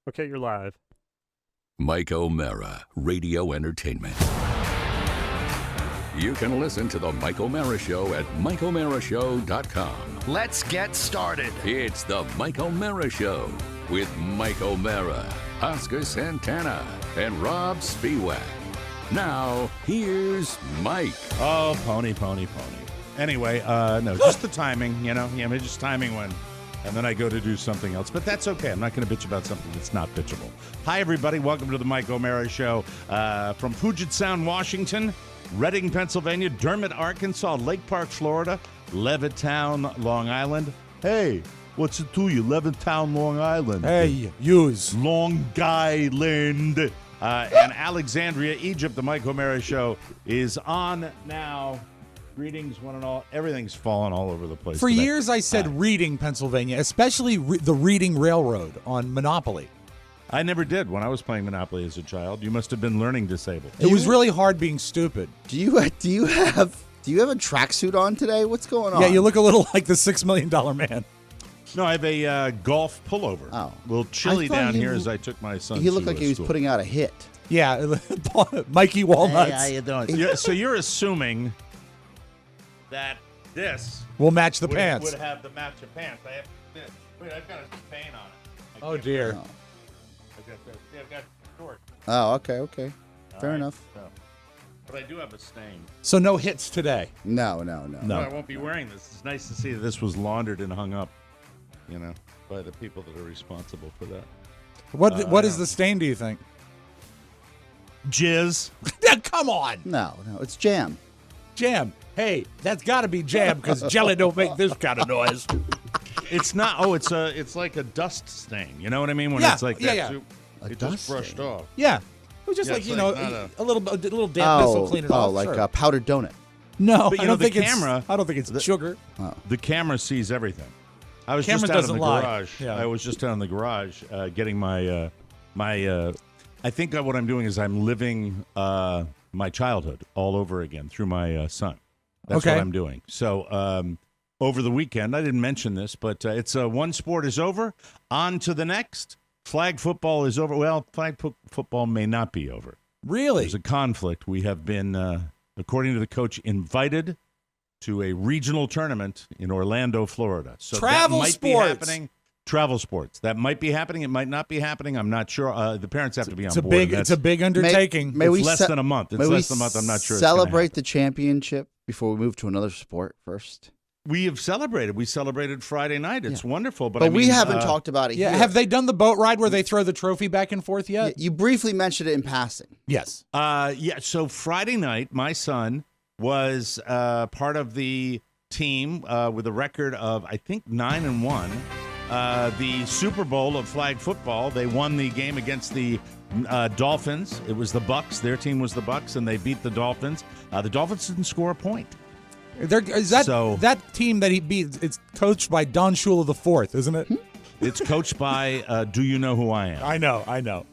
Okay, you're live. Mike O'Mara, Radio Entertainment. You can listen to The Mike O'Mara Show at MikeO'MaraShow.com. Let's get started. It's The Mike O'Mara Show with Mike O'Mara, Oscar Santana, and Rob Spiewak. Now, here's Mike. Oh, pony. Anyway, no, just the timing, just timing when, and then I go to do something else. But that's okay. I'm not going to bitch about something that's not bitchable. Hi, everybody. Welcome to the Mike O'Mara Show from Puget Sound, Washington, Reading, Pennsylvania, Dermott, Arkansas, Lake Park, Florida, Levittown, Long Island. Hey, what's it to you? Levittown, Long Island. Hey, use. Long Island. And Alexandria, Egypt. The Mike O'Mara Show is on now. Greetings, one and all. Everything's fallen all over the place. For today. years, I said Reading, Pennsylvania, especially the Reading Railroad on Monopoly. I never did when I was playing Monopoly as a child. You must have been learning disabled. It was really hard being stupid. Do you have a tracksuit on today? What's going on? Yeah, you look a little like the $6 Million Man. No, I have a golf pullover. Oh. A little chilly down here as I took my son. He looked like he was putting out a hit. Yeah, Mikey Walnuts. Hey, how you doing? So you're assuming that this We'll match the would, pants. would have the match of pants. I have this. Wait, I've got a stain on it. Oh, dear. Oh. I've got short. Oh, okay. Fair right. up. So, but I do have a stain. So no hits today. No. No, I won't be wearing this. It's nice to see that this was laundered and hung up, by the people that are responsible for that. What is the stain, do you think? Jizz. Come on. No, it's jam. Jam. Hey, that's got to be jam because jelly don't make this kind of noise. It's not. Oh, it's like a dust stain. You know what I mean? When Yeah, it's like yeah, that. yeah. Soup, A it dust just brushed stain. off. Yeah. It was just Yeah, like, it's like not a little dampness will clean it off. like sure. a powdered donut. No, But, I don't the think camera- I don't think it's sugar. The camera sees everything. I was Camera just out in doesn't the lie. garage. Yeah. I was just out in the garage getting my I think what I'm doing is I'm living my childhood all over again through my son. That's Okay. what I'm doing. So over the weekend, I didn't mention this, but it's one sport is over, on to the next. Flag football is over. Well, football may not be over. Really? There's a conflict. We have been, according to the coach, invited to a regional tournament in Orlando, Florida. So Travel that might sports. be happening. Travel sports. That might be happening. It might not be happening. I'm not sure. The parents have to be on board. It's a big undertaking. May we It's less than a month. It's less than a month. I'm not sure. It's gonna Celebrate the championship before we move to another sport first. We have celebrated. We celebrated Friday night. It's wonderful. But But I mean, we haven't talked about it Yeah, here. have they done the boat ride where they throw the trophy back and forth yet? You briefly mentioned it in passing. Yes. Yeah. So Friday night, my son was part of the team with a record of, I think, 9-1. The Super Bowl of flag football. They won the game against the Dolphins. It was the Bucks. Their team was the Bucks, and they beat the Dolphins. The Dolphins didn't score a point. That team that he beat? It's coached by Don Shula IV, isn't it? It's coached by Do You Know Who I Am? I know.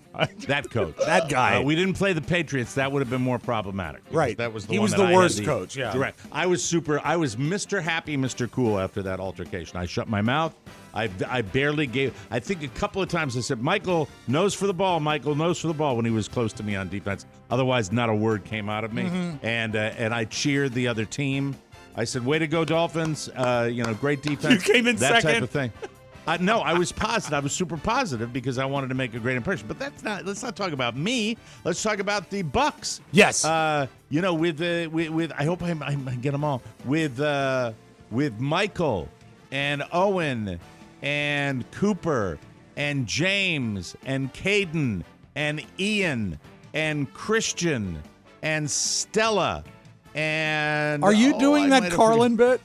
That coach. That guy. We didn't play the Patriots. That would have been more problematic. Right. That was the He one was that the I had worst coach, yeah. Direct. I was Mr. Happy, Mr. Cool after that altercation. I shut my mouth. I barely gave. I think a couple of times I said, Michael, nose for the ball. Michael, nose for the ball when he was close to me on defense. Otherwise, not a word came out of me. Mm-hmm. And I cheered the other team. I said, way to go, Dolphins. Great defense. You came in that second? type of thing. No, I was positive. I was super positive because I wanted to make a great impression. But let's not talk about me. Let's talk about the Bucks. Yes. With I hope I get them all. With Michael and Owen and Cooper and James and Caden and Ian and Christian and Stella and Are you doing I that might have Carlin bit?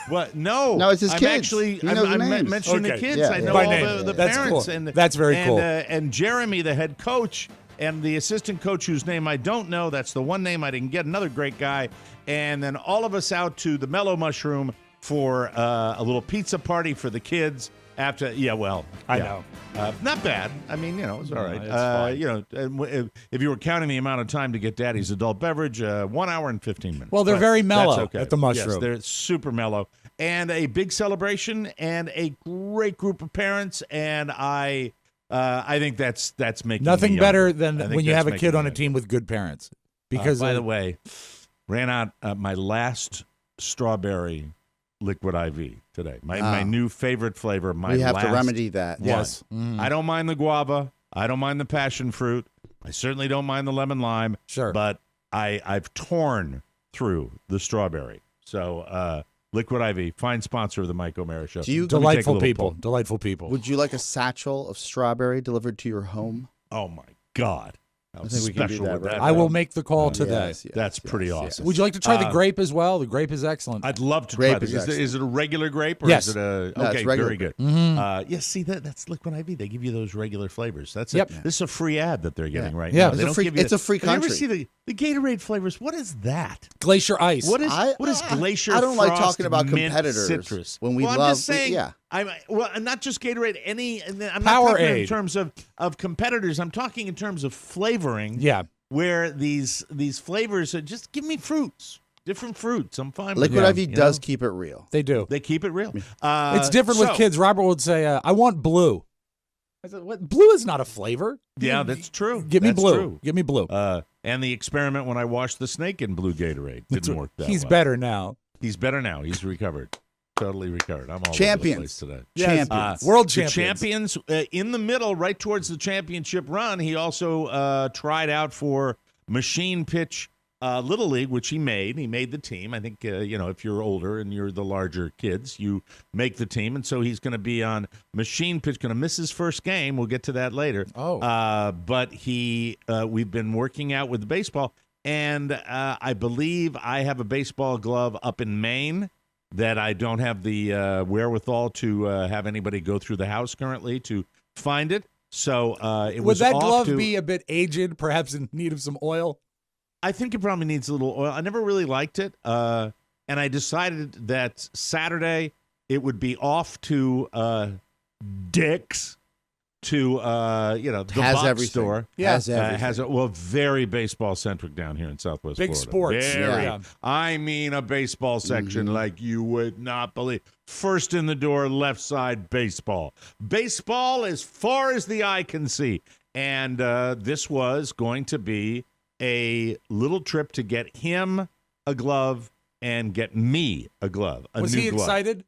What? No. No, it's his I'm kids. Actually, He knows the I'm names. mentioning the Okay. kids. Yeah, I know By all name. the That's parents. cool. And That's very cool. And Jeremy, the head coach, and the assistant coach, whose name I don't know. That's the one name I didn't get. Another great guy. And then all of us out to the Mellow Mushroom for a little pizza party for the kids. After, I know. Not bad. I mean, it's all right. it's fine. If you were counting the amount of time to get Daddy's adult beverage, 1 hour and 15 minutes. Well, they're But very mellow that's okay. at the Mushroom. Yes, they're super mellow. And a big celebration and a great group of parents. And I I think that's making nothing me better younger. than when you have a kid on a team with good parents. Because by the way, ran out my last strawberry liquid IV today. My new favorite flavor. We have to remedy that. One. Yes. I don't mind the guava. I don't mind the passion fruit. I certainly don't mind the lemon lime. Sure. But I've torn through the strawberry. So Liquid IV, fine sponsor of the Mike O'Mara Show. Delightful people. Would you like a satchel of strawberry delivered to your home? Oh, my God. I think we can do that, right? I will make the call today. That's pretty awesome. Would you like to try the grape as well? The grape is excellent. I'd love to try this. Is it a regular grape or is it a? No, okay, it's regular. very good. Mm-hmm. See that's Liquid IV. They give you those regular flavors. This is a free ad that they're getting right now. It's a free country. You ever see the Gatorade flavors? What is that? Glacier ice. What is Glacier? I don't like Frost, talking about mint, competitors citrus. when we I'm love. just saying, I'm not just Gatorade. I'm not Powerade. talking in terms of competitors. I'm talking in terms of flavoring. Yeah. Where these flavors are just give me fruits, different fruits. I'm fine with Liquid that. IV does keep it real. They do. They keep it real. It's different with kids. Robert would say, I want blue. I said, what? Blue is not a flavor. Yeah, that's true. Give me that's blue. True. Give me blue. And the experiment when I washed the snake in blue Gatorade didn't work that He's well. better now. He's better now. He's recovered. Totally recovered. I'm all champions over the place today. Yes. Champions. World The champions. champions in the middle, right towards the championship run. He also tried out for machine pitch Little League, which he made. He made the team. I think, if you're older and you're the larger kids, you make the team. And so he's going to be on machine pitch, going to miss his first game. We'll get to that later. Oh. But we've been working out with the baseball. And I believe I have a baseball glove up in Maine that I don't have the wherewithal to have anybody go through the house currently to find it. So would that glove be a bit aged, perhaps in need of some oil? I think it probably needs a little oil. I never really liked it, and I decided that Saturday it would be off to Dick's to the box store. Yeah, has everything. Has very baseball centric down here in Southwest Big Florida. sports. Very. Yeah. I mean, a baseball section like you would not believe. First in the door, left side, baseball. Baseball as far as the eye can see. And this was going to be a little trip to get him a glove and get me a glove. Was he excited?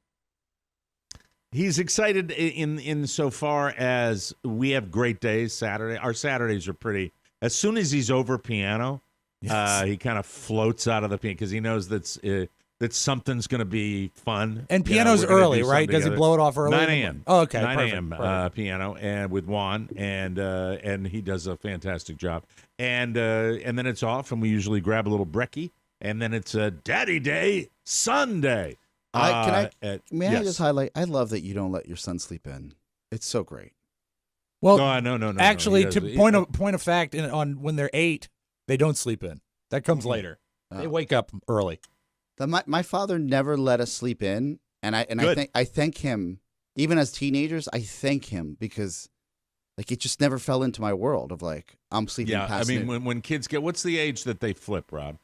He's excited in so far as we have great days Saturday. Our Saturdays are pretty. As soon as he's over piano, he kind of floats out of the piano because he knows that something's going to be fun. And piano's early, right? Does he blow it off early? 9 a.m. Oh, okay. 9 a.m. Perfect. Piano and with Juan, and he does a fantastic job. And then it's off, and we usually grab a little brekkie, and then it's Daddy Day Sunday. I just highlight? I love that you don't let your son sleep in. It's so great. Well, no. Actually, point of fact, on when they're 8, they don't sleep in. That comes later. They wake up early. My father never let us sleep in, and I thank him. Even as teenagers, I thank him because it just never fell into my world of I'm sleeping past. Yeah, I mean when kids get, what's the age that they flip, Rob?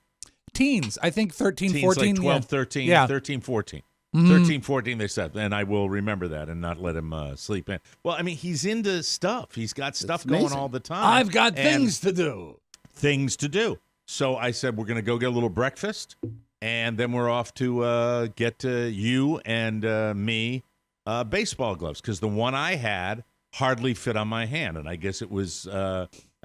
Teens, I think 13, Teens, 14. Like 12, yeah. 13, yeah. 13, 14. Mm-hmm. 13, 14, they said, and I will remember that and not let him sleep in. Well, I mean, he's into stuff. He's got stuff going all the time. I've got things to do. Things to do. So I said, we're going to go get a little breakfast, and then we're off to get you and me baseball gloves, because the one I had hardly fit on my hand, and I guess it was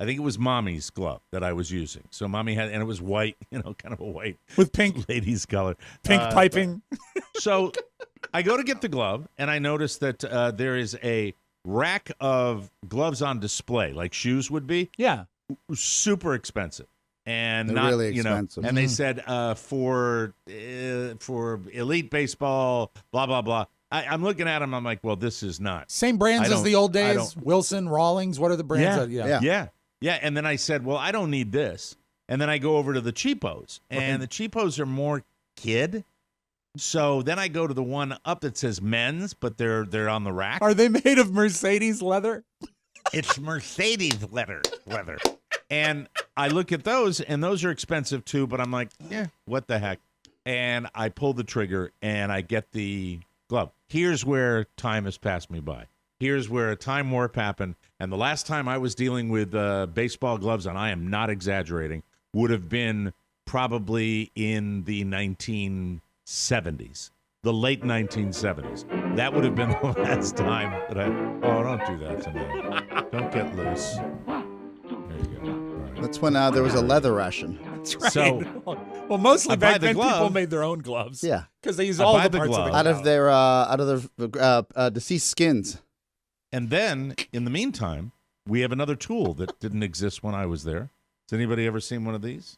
I think it was Mommy's glove that I was using. So Mommy had, and it was white, kind of a white with pink ladies color, pink piping. So I go to get the glove, and I notice that there is a rack of gloves on display, like shoes would be. Yeah, super expensive, and they're not really expensive. And they said for elite baseball, blah blah blah. I'm looking at them. I'm like, well, this is not same brands as the old days. Wilson, Rawlings. What are the brands? Yeah. And then I said, well, I don't need this. And then I go over to the cheapos, and the cheapos are more kid. So then I go to the one up that says men's, but they're on the rack. Are they made of Mercedes leather? It's Mercedes leather. And I look at those, and those are expensive too. But I'm like, what the heck? And I pull the trigger, and I get the glove. Here's where time has passed me by. here's where a time warp happened. And the last time I was dealing with baseball gloves, and I am not exaggerating, would have been probably in the 1970s, the late 1970s. That would have been the last time that Oh, don't do that to me. Don't get loose. There you go. Right. That's when there was a leather ration. That's right. So, well, mostly back then glove. people made their own gloves. Yeah, because they use all the parts of the out of their deceased skins. And then, in the meantime, we have another tool that didn't exist when I was there. Has anybody ever seen one of these?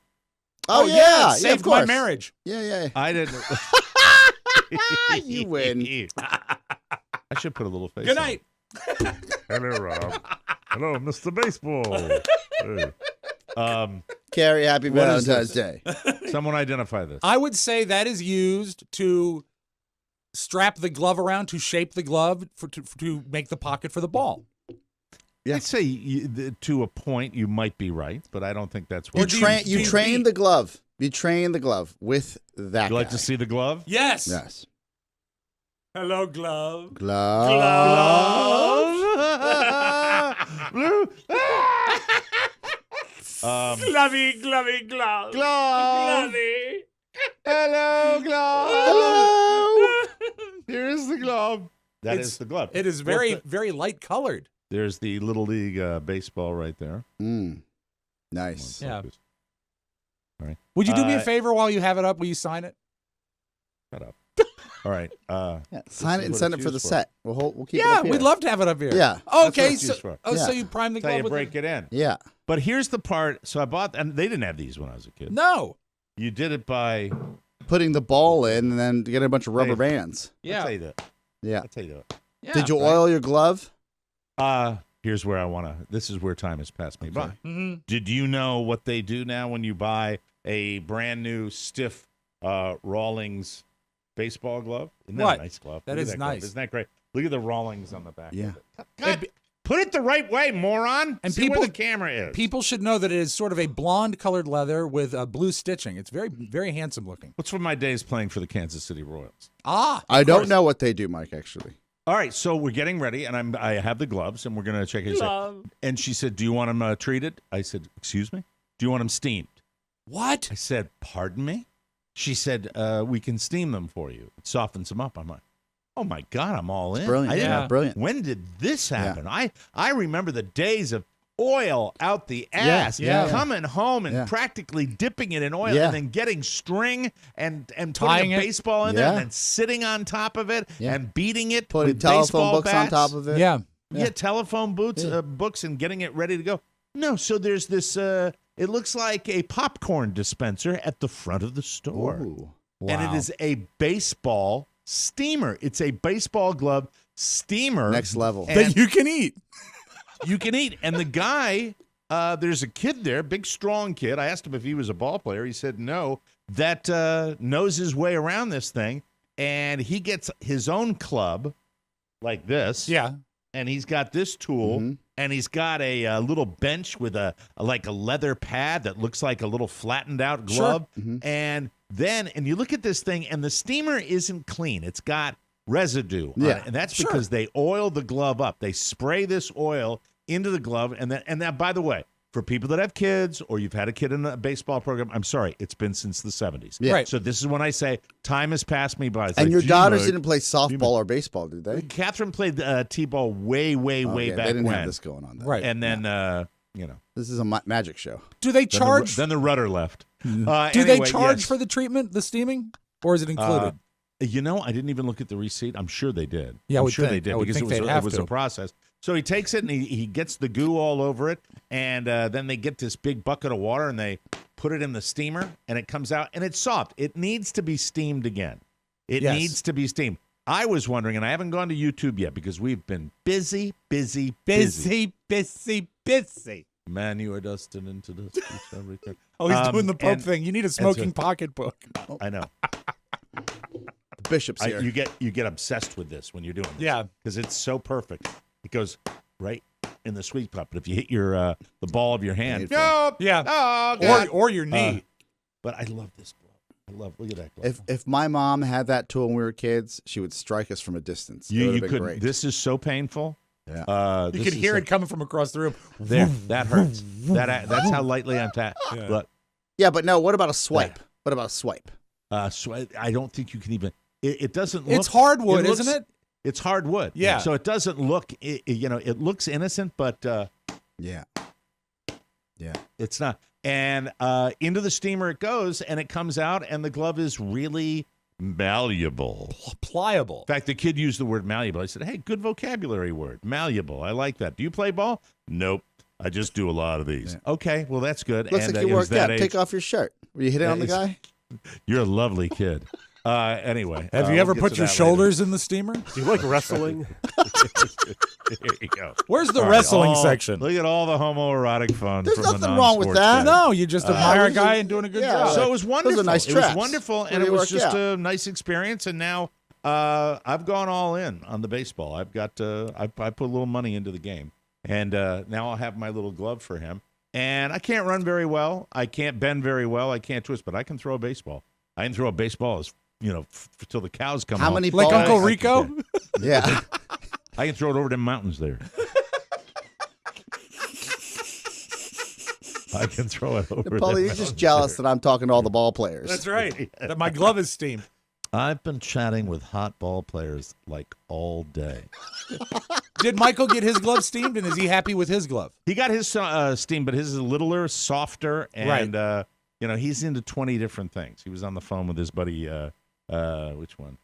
Oh yeah, saved my marriage. Yeah. I didn't. You win. I should put a little face. Good night. Hello, Rob. Hello, Mr. Baseball. Hey. Carrie, happy What is Valentine's this? Day. Someone identify this. I would say that is used to strap the glove around to shape the glove to make the pocket for the ball. Yeah. I'd say to a point you might be right, but I don't think that's what You train the glove. You train the glove with that. You like to see the glove? Yes. Yes. Hello, glove. Glove. Blue. Glovey, glovey, glove. Glove. Glovey. Hello, glove. Hello. Here's the glove. That is the glove. It is very light colored. There's the Little League baseball right there. Nice. Yeah. All right. Would you do me a favor while you have it up? Will you sign it? Shut up. All right. Sign it and send it for the set. We'll keep it Yeah, up here. we'd love to have it up here. Yeah. Okay. That's what it's used for. So you prime the That's how glove you with break it in. Yeah. But here's the part. So I bought, and they didn't have these when I was a kid. No. You did it by putting the ball in and then get a bunch of rubber bands. Yeah. I'll tell you that. Yeah. I'll tell you that. Yeah. Did you oil your glove? Here's where I want to. This is where time has passed me by. Mm-hmm. Did you know what they do now when you buy a brand new stiff Rawlings baseball glove? Isn't that What? a nice glove? That Look at is glove. nice. Isn't that great? Look at the Rawlings on the back. Yeah. Of it. God, put it the right way, moron. And See people- where the camera is. People should know that it is sort of a blonde-colored leather with blue stitching. It's very, very handsome looking. What's from my days playing for the Kansas City Royals? I don't know what they do, Mike, actually. All right, so we're getting ready, and I have the gloves, and we're going to check it. And she said, "Do you want them treated?" I said, "Excuse me? Do you want them steamed?" What? I said, "Pardon me?" She said, "We can steam them for you. It softens them up." I'm like, "Oh my God, I'm all in." Brilliant. I didn't Yeah, know. brilliant. When did this happen? I remember the days of oil out the ass, coming home and practically dipping it in oil and then getting string and putting a baseball in there and then sitting on top of it and beating it Putting with telephone baseball books bats. on top of it. Yeah. Yeah, telephone books and getting it ready to go. No, so there's this, it looks like a popcorn dispenser at the front of the store. Ooh. And it is a baseball steamer. It's a baseball glove steamer. Next level. That you can eat. You can eat. And the guy, there's a kid there, big, strong kid. I asked him if he was a ball player. He said no. That knows his way around this thing. And he gets his own club like this. Yeah. And he's got this tool. And he's got a little bench with a leather pad that looks like a little flattened out glove. Sure. And you look at this thing, and the steamer isn't clean. It's got residue on it. And that's because they oil the glove up. They spray this oil into the glove. And that, by the way, for people that have kids or you've had a kid in a baseball program, I'm sorry, it's been since the 70s. Yeah. Right. So this is when I say time has passed me by. It's And like, your gee, daughters Mike, didn't play softball or baseball, did they? Catherine played T-ball way back They didn't when. have this going on then. Right. And then, This is a magic show. Do they charge? Then the rudder left. do Anyway, they charge yes. for the treatment, the steaming, or is it included? I didn't even look at the receipt. I'm sure they did. Yeah, I I'm would sure think. they did I would because think it they'd have was to. a process. So he takes it and he gets the goo all over it, and then they get this big bucket of water and they put it in the steamer, and it comes out, and it's soft. It needs to be steamed again. It Yes. needs to be steamed. I was wondering, and I haven't gone to YouTube yet because we've been busy. Busy. Man, you are destined into this. Everything. Oh, he's doing the Pope and- thing. You need a smoking pocketbook. I know. The bishop's here. You get obsessed with this when you're doing this. Yeah. Because it's so perfect. It goes right in the sweet spot. But if you hit your the ball of your hand, Painful. Yeah. oh, God. Or your knee. But I love this glove. Look at that glove. If my mom had that tool when we were kids, she would strike us from a distance. It you would have been could. great. This is so painful. Yeah. You can hear it coming from across the room. There, that hurts. That's how lightly I'm tapping. Look. Yeah, but no. What about a swipe? What about a swipe? I don't think you can even. It doesn't look. It's hardwood, isn't it? It's hardwood. Yeah. So it doesn't look. It looks innocent, but yeah, it's not. And into the steamer it goes, and it comes out, and the glove is really malleable, pliable. In fact, the kid used the word malleable. I said, "Hey, good vocabulary word, malleable. I like that. Do you play ball? Nope. I just do a lot of these. Yeah. Okay, well that's good. Looks and, like you worked out. Take off your shirt. Were you hitting on the guy? You're a lovely kid. Anyway, have you ever put your shoulders in the steamer? Do you like wrestling? There you go. Where's the wrestling section? Look at all the homoerotic fun. There's from nothing the wrong with that. No, you just admire a guy and doing a good job. So it was wonderful. Those are nice it traps. was wonderful, and it was just a nice experience. And now I've gone all in on the baseball. I've got I put a little money into the game, and now I'll have my little glove for him. And I can't run very well. I can't bend very well. I can't twist, but I can throw a baseball. I can throw a baseball as till the cows come home. How many like balls? Uncle Rico? Yeah. I can throw it over the mountains there. I can throw it over. Paulie, you're just jealous that I'm talking to all the ball players. That's right. That my glove is steamed. I've been chatting with hot ball players like all day. Did Michael get his glove steamed, and is he happy with his glove? He got his steamed, but his is littler, softer, and he's into 20 different things. He was on the phone with his buddy, which one?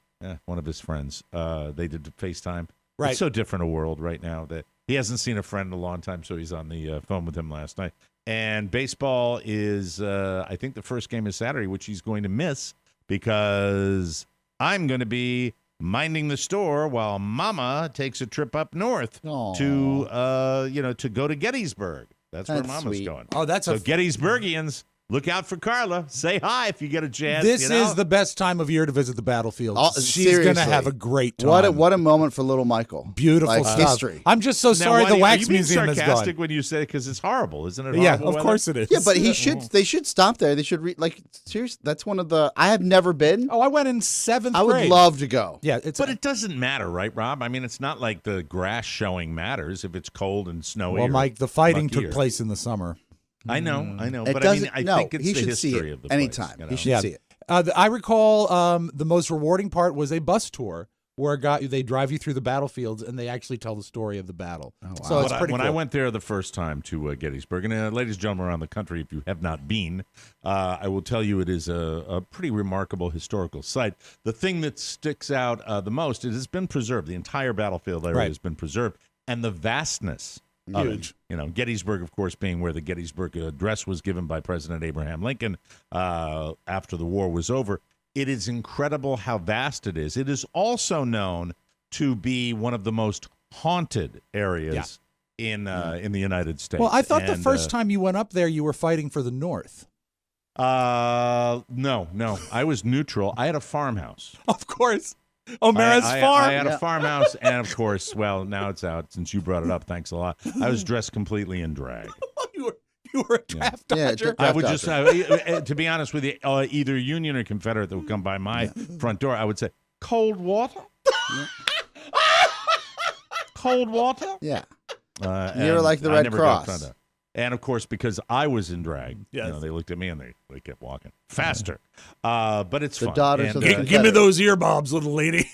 One of his friends. They did FaceTime. Right. It's so different a world right now that he hasn't seen a friend in a long time, so he's on the phone with him last night. And baseball is, I think the first game is Saturday, which he's going to miss because I'm going to be minding the store while Mama takes a trip up north to go to Gettysburg. That's where Mama's going. Oh, that's so Gettysburgians. Look out for Carla. Say hi if you get a chance. This is the best time of year to visit the battlefield. She's going to have a great time. What a moment for little Michael. Beautiful stuff. History. I'm just so sorry the wax museum is gone. Are you being sarcastic when you say it because it's horrible, isn't it? Yeah, of course it is. Yeah, but they should stop there. They should seriously. That's one of the. I have never been. Oh, I went in 7th grade. I would love to go. Yeah, but it doesn't matter, right, Rob? I mean, it's not like the grass showing matters if it's cold and snowy. Well, Mike, the fighting took place in the summer. I know. But I think it's the history of the place. Anytime. He should see it. I recall the most rewarding part was a bus tour where they drive you through the battlefields and they actually tell the story of the battle. Oh, wow. So it's pretty cool. I went there the first time to Gettysburg, and ladies and gentlemen around the country, if you have not been, I will tell you it is a pretty remarkable historical site. The thing that sticks out the most, it has been preserved. The entire battlefield area has been preserved, and the vastness. Huge. Gettysburg, of course, being where the Gettysburg Address was given by President Abraham Lincoln after the war was over. It is incredible how vast it is. It is also known to be one of the most haunted areas in the United States. Well, I thought the first time you went up there, you were fighting for the North. No. I was neutral. I had a farmhouse. Of course. O'Mara's farm. I had a farmhouse, and of course, well, now it's out since you brought it up. Thanks a lot. I was dressed completely in drag. You were a draft dodger. I would just, to be honest with you, either Union or Confederate that would come by my front door, I would say, "Cold water, cold water." Yeah, you're like the Red Cross. And, of course, because I was in drag, they looked at me and they kept walking faster. But it's fun. Daughters of the Give me those earbobs, little lady.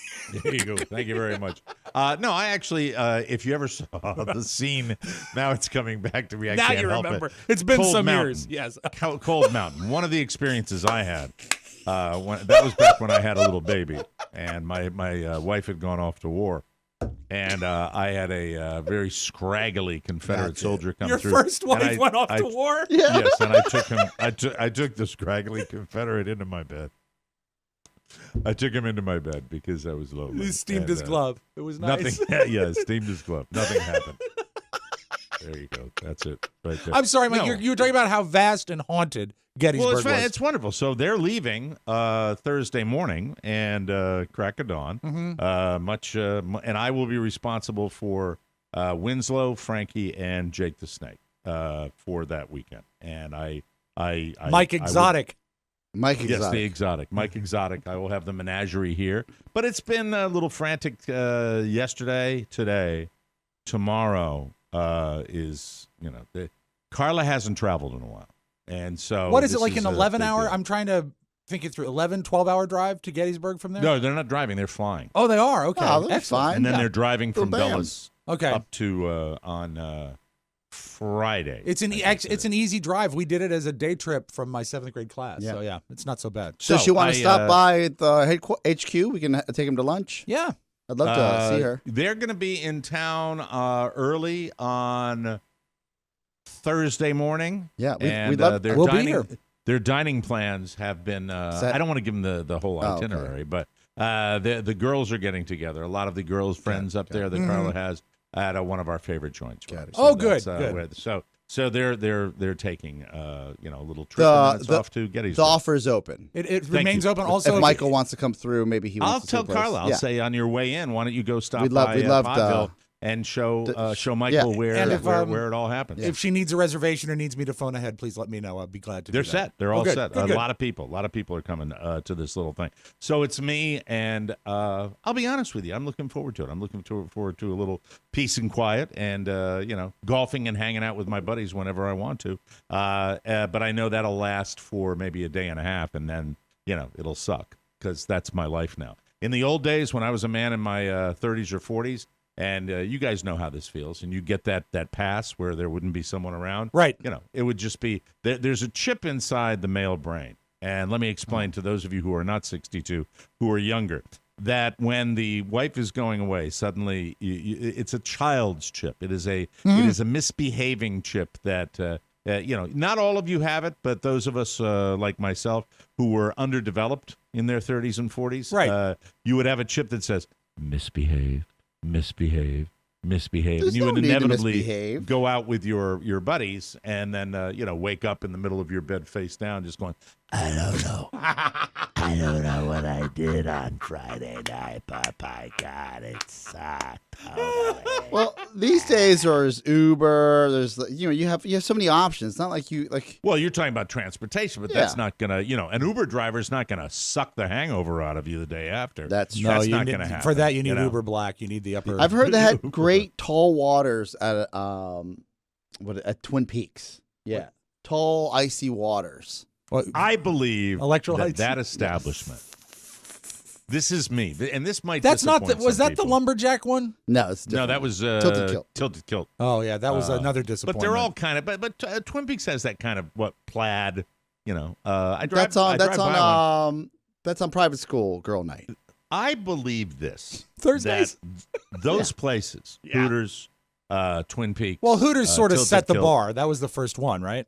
There you go. Thank you very much. No, I actually, if you ever saw the scene, now it's coming back to me. I can't help remember. it. It's been Cold some Mountain. years. Yes. Cold Mountain. One of the experiences I had, that was back when I had a little baby, and my wife had gone off to war. And I had a very scraggly Confederate soldier come through. Your first wife went off to war? Yeah. Yes, and I took him. I took the scraggly Confederate into my bed. I took him into my bed because I was lonely. He steamed his glove. It was nice. Nothing. Steamed his glove. Nothing happened. There you go. That's it. Right there. I'm sorry, Mike. You were talking about how vast and haunted Gettysburg was. It's wonderful. So they're leaving Thursday morning and crack of dawn. Mm-hmm. And I will be responsible for Winslow, Frankie, and Jake the Snake for that weekend. And Mike Exotic. Mike Exotic. Yes, the Exotic. Mike Exotic. I will have the menagerie here. But it's been a little frantic yesterday, today. tomorrow is, Carla hasn't traveled in a while. And so what is it, like an 11-hour? I'm trying to think it through. 12-hour drive to Gettysburg from there? No, they're not driving. They're flying. Oh, they are? Okay. Oh, that's excellent. fine. And then they're driving from Dulles up to on Friday. It's an easy drive. We did it as a day trip from my 7th grade class. Yeah. So, yeah, it's not so bad. So she want to stop by at the HQ? We can take him to lunch? Yeah. I'd love to see her. They're going to be in town early on Thursday morning. Yeah, we'd love we'll be here. Their dining plans have been, I don't want to give them the whole itinerary, but the girls are getting together. A lot of the girls' friends up there that Carla has at one of our favorite joints. So good. So they're taking a little trip off to Gettysburg. The offer is open. It remains open. Also, if Michael wants to come through, maybe he wants to. I'll tell Carla. I'll say on your way in, why don't you go stop we'd by love Podville and show Michael where it all happens. If she needs a reservation or needs me to phone ahead, please let me know. I'll be glad to. They're do set. that. They're all set. Good. A lot of people are coming to this little thing. So it's me, and I'll be honest with you. I'm looking forward to it. I'm looking forward to a little peace and quiet, and golfing and hanging out with my buddies whenever I want to. But I know that'll last for maybe a day and a half, and then it'll suck because that's my life now. In the old days, when I was a man in my 30s or 40s. And you guys know how this feels, and you get that pass where there wouldn't be someone around. Right. It would just be there's a chip inside the male brain. And let me explain to those of you who are not 62, who are younger, that when the wife is going away, suddenly it's a child's chip. It is a misbehaving chip that not all of you have it, but those of us like myself who were underdeveloped in their 30s and 40s, right. You would have a chip that says misbehave. Misbehave. There's and you would no need to inevitably misbehave. go out with your buddies and then wake up in the middle of your bed face down just going, I don't know. I don't know what I did on Friday night, but by God, it sucked. Well, these days there's Uber. There's you have so many options. It's not like you like. Well, you're talking about transportation, but that's not gonna an Uber driver is not gonna suck the hangover out of you the day after. That's true. That's not gonna happen. For that, you need Uber Black. You need the upper. I've heard they had great tall waters at at Twin Peaks. Yeah, tall icy waters. Well, I believe electrolytes. That establishment. This is me, and this might. That's not. Was that people. The lumberjack one? No, it's different. No, that was Tilted Kilt. Oh yeah, that was another disappointment. But they're all kind of. But Twin Peaks has that kind of plaid. I drive. That's on private school girl night. I believe this Thursdays. That those places, Hooters, Twin Peaks. Well, Hooters sort of set the Kilt. bar. That was the first one, right?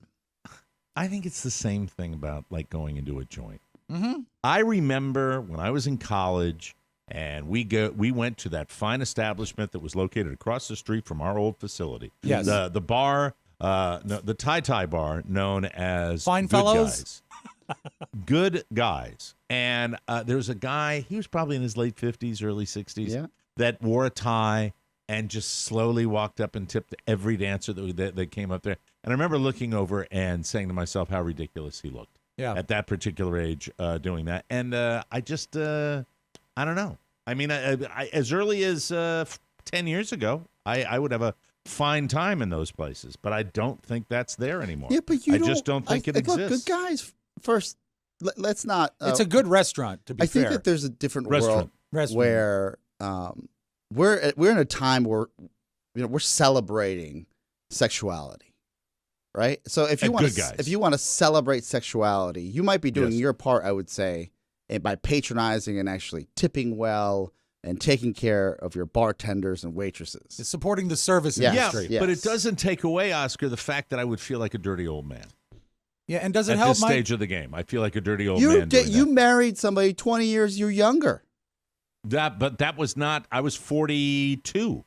I think it's the same thing about like going into a joint. Mm-hmm. I remember when I was in college and we went to that fine establishment that was located across the street from our old facility. Yes. The bar, the Thai bar known as Fine Good Fellows. Guys. Good Guys. And there was a guy, he was probably in his late 50s, early 60s, that wore a tie and just slowly walked up and tipped every dancer that came up there. And I remember looking over and saying to myself how ridiculous he looked at that particular age doing that. And I just, I don't know. I mean, I as early as 10 years ago, I would have a fine time in those places. But I don't think that's there anymore. Yeah, but I just don't think it exists. Look, Good Guys, first, let's not. It's a good restaurant, to be fair. I think that there's a different world where we're in a time where we're celebrating sexuality. Right, so if you want to celebrate sexuality, you might be doing your part, I would say, by patronizing and actually tipping well and taking care of your bartenders and waitresses. It's supporting the service industry. But it doesn't take away, Oscar, the fact that I would feel like a dirty old man. Yeah, and does it at help this stage of the game? I feel like a dirty old man. You married somebody 20 years younger. But that was not. I was 42.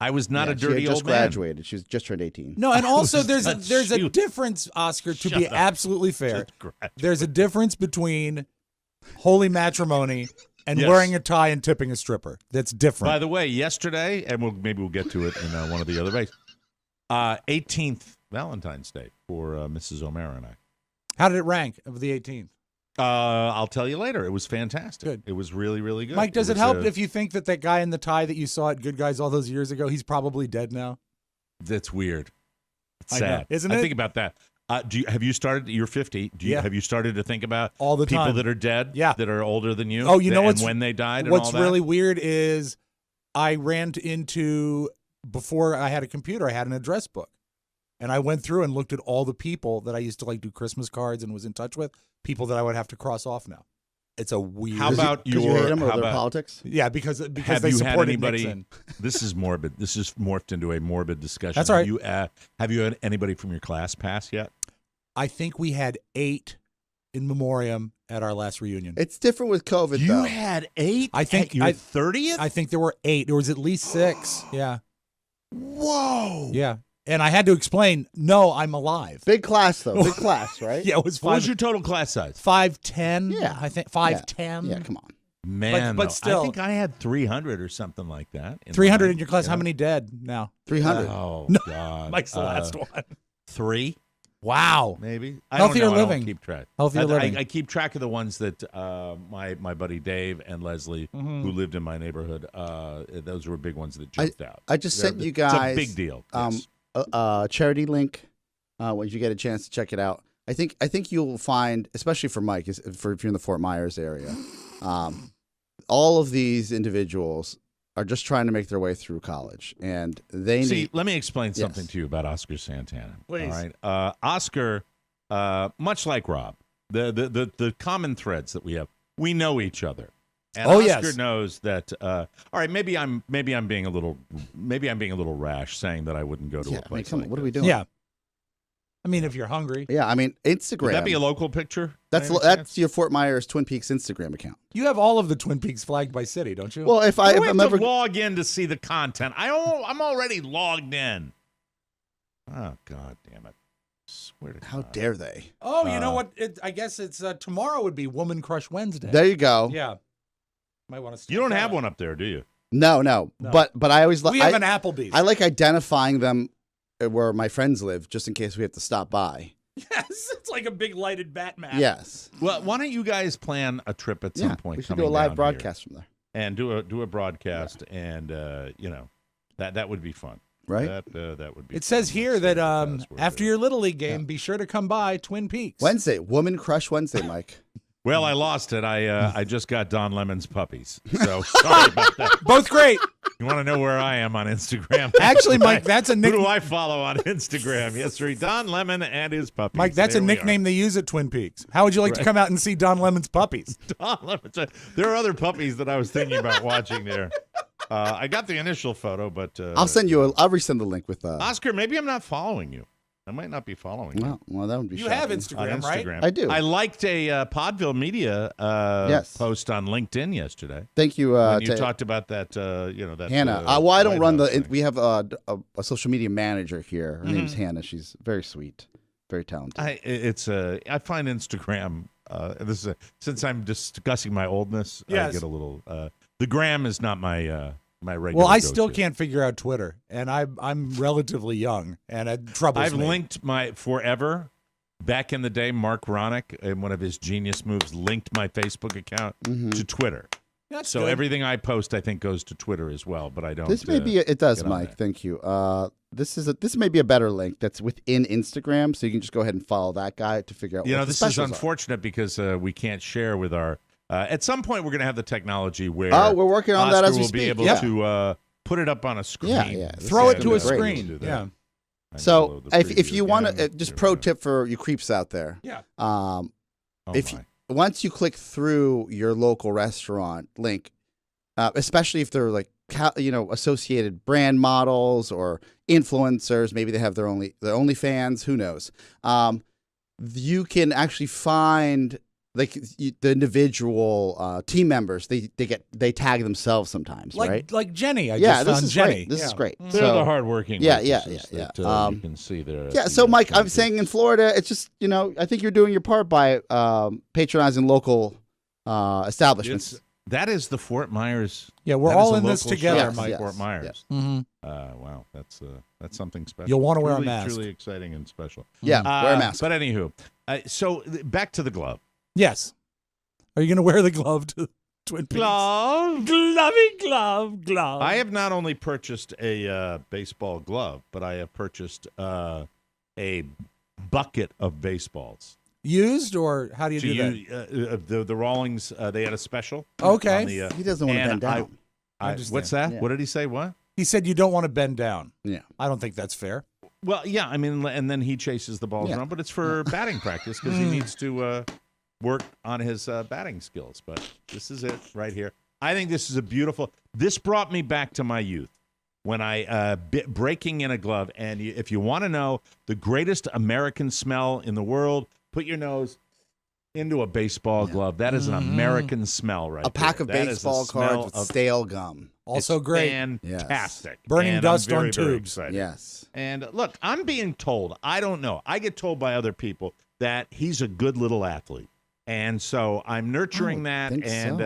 I was not a dirty old man. She just graduated. She was just turned 18. No, and also there's a difference, Oscar, to be absolutely fair. There's a difference between holy matrimony and wearing a tie and tipping a stripper. That's different. By the way, yesterday, and maybe we'll get to it in one of the other ways, 18th Valentine's Day for Mrs. O'Mara and I. How did it rank of the 18th? I'll tell you later. It was fantastic. Good. It was really, really good. Mike, does it help if you think that guy in the tie that you saw at Good Guys all those years ago, he's probably dead now? That's weird. It's sad, isn't it? I think about that. Have you started? You're 50. Have you started to think about all the people time that are dead? Yeah. That are older than you. Oh, you know and when they died. And what's all that? really weird is I ran into, before I had a computer, I had an address book, and I went through and looked at all the people that I used to like do Christmas cards and was in touch with. People that I would have to cross off now. It's a weird. How about you hate them or their politics? Yeah, because have they you had supported anybody? Nixon. This is morbid. This is morphed into a morbid discussion. That's all right. Have you had anybody from your class pass yet? I think we had 8 in memoriam at our last reunion. It's different with COVID, You though. had 8? I think at your 30th? I think there were 8. There was at least 6. Yeah. Whoa. Yeah. And I had to explain, no, I'm alive. Big class, though. Big class, right? Yeah, it was 5. What was your total class size? 5'10". Yeah. I think 5'10". Yeah, come on. Man, but still, I think I had 300 or something like that. 300 in your class. How many dead now? 300. Oh, No. God. Mike's the last one. 3? Wow. Maybe. I Healthier don't know. living. I don't keep track. Healthier living. I keep track of the ones that my buddy Dave and Leslie, who lived in my neighborhood, those were big ones that jumped out. I just sent you guys. It's a big deal. Yes. Charity link. When you get a chance to check it out, I think you'll find, especially for Mike, if you're in the Fort Myers area, all of these individuals are just trying to make their way through college, and they need. Let me explain something to you about Oscar Santana. Please. All right, Oscar, much like Rob, the common threads that we have, we know each other. And Oscar knows that. All right, maybe I'm being a little rash saying that I wouldn't go to a place. What are we doing? Yeah. I mean, if you're hungry. Yeah, I mean, Instagram. Would that be a local picture? That's your Fort Myers Twin Peaks Instagram account. You have all of the Twin Peaks flagged by city, don't you? Well, if I'm ever log in to see the content, I'm already logged in. Oh, God damn it! Swear to God. How dare they? Oh, you know what? I guess it's tomorrow would be Woman Crush Wednesday. There you go. Yeah. Might want to. You don't have one up there, do you? No. But I always we have an Applebee's. I like identifying them where my friends live, just in case we have to stop by. Yes, it's like a big lighted bat map. Yes. Well, why don't you guys plan a trip at some point? We should do a live broadcast from there, and do a broadcast, and that would be fun, right? That would be. It says here that after your Little League game, be sure to come by Twin Peaks Wednesday, Woman Crush Wednesday, Mike. Well, I lost it. I just got Don Lemon's puppies. So sorry about that. Both great. You want to know where I am on Instagram? Actually, Mike, that's a nickname. Who do I follow on Instagram? Yes, sir. Don Lemon and his puppies. Mike, that's a nickname they use at Twin Peaks. How would you like to come out and see Don Lemon's puppies? Don Lemon. There are other puppies that I was thinking about watching there. I got the initial photo, but I'll resend the link with Oscar. Maybe I'm not following you. I might not be following you. Well, that would be. You shocking. have Instagram, right? I do. I liked a Podville Media post on LinkedIn yesterday. Thank you. When you talked about that, that Hannah. Well, I don't run the. We have a social media manager here. Her name's Hannah. She's very sweet, very talented. I find Instagram. This is since I'm discussing my oldness. Yes. I get a little. The gram is not my regular. Well, I still can't figure out Twitter, and I'm relatively young, and it troubles I've me. linked my forever. Back in the day, Mark Ronick, in one of his genius moves, linked my Facebook account to Twitter. That's so good. everything I post, I think, goes to Twitter as well. But I don't. This may be. It does, Mike. Thank you. This may be a better link that's within Instagram, so you can just go ahead and follow that guy to figure out. You what know, the this is specials unfortunate because we can't share with our. At some point, we're going to have the technology where. Oh, we're working on that as we will speak. be able to put it up on a screen. Yeah. Throw it to a great. screen. Yeah. So if you want to, just pro tip for you creeps out there. Yeah. Once you click through your local restaurant link, especially if they're like associated brand models or influencers, maybe they have their OnlyFans, who knows? You can actually find like the individual team members. They tag themselves sometimes, right? Like Jenny. I just found Jenny. Great. This is great. They're the hardworking. Yeah. That, you can see there. Yeah. So, Mike, I'm saying in Florida, it's just I think you're doing your part by patronizing local establishments. That is the Fort Myers. Yeah, we're all in this together, Mike. Mike. Fort Myers. Yes. Mm-hmm. Wow, that's something special. You'll want to wear a mask. Truly exciting and special. Yeah, wear a mask. But anywho, so back to the glove. Yes. Are you going to wear the glove to Twin Peaks? Glove. I have not only purchased a baseball glove, but I have purchased a bucket of baseballs. Used, or how do you do that? The Rawlings, they had a special. Okay. He doesn't want to bend down. What's that? Yeah. What did he say? What? He said you don't want to bend down. Yeah. I don't think that's fair. Well, yeah, I mean, and then he chases the balls around, but it's for batting practice because he needs to work on his batting skills. But this is it right here. I think this is a beautiful. This brought me back to my youth when I breaking in a glove. And if you want to know the greatest American smell in the world, put your nose into a baseball glove. That is an American smell, right? A pack of baseball cards with stale gum. Also great. Fantastic. Yes. Burning and dust I'm very, on very tubes. excited. Yes. And look, I'm being told, I don't know. I get told by other people that he's a good little athlete. And so I'm nurturing that. And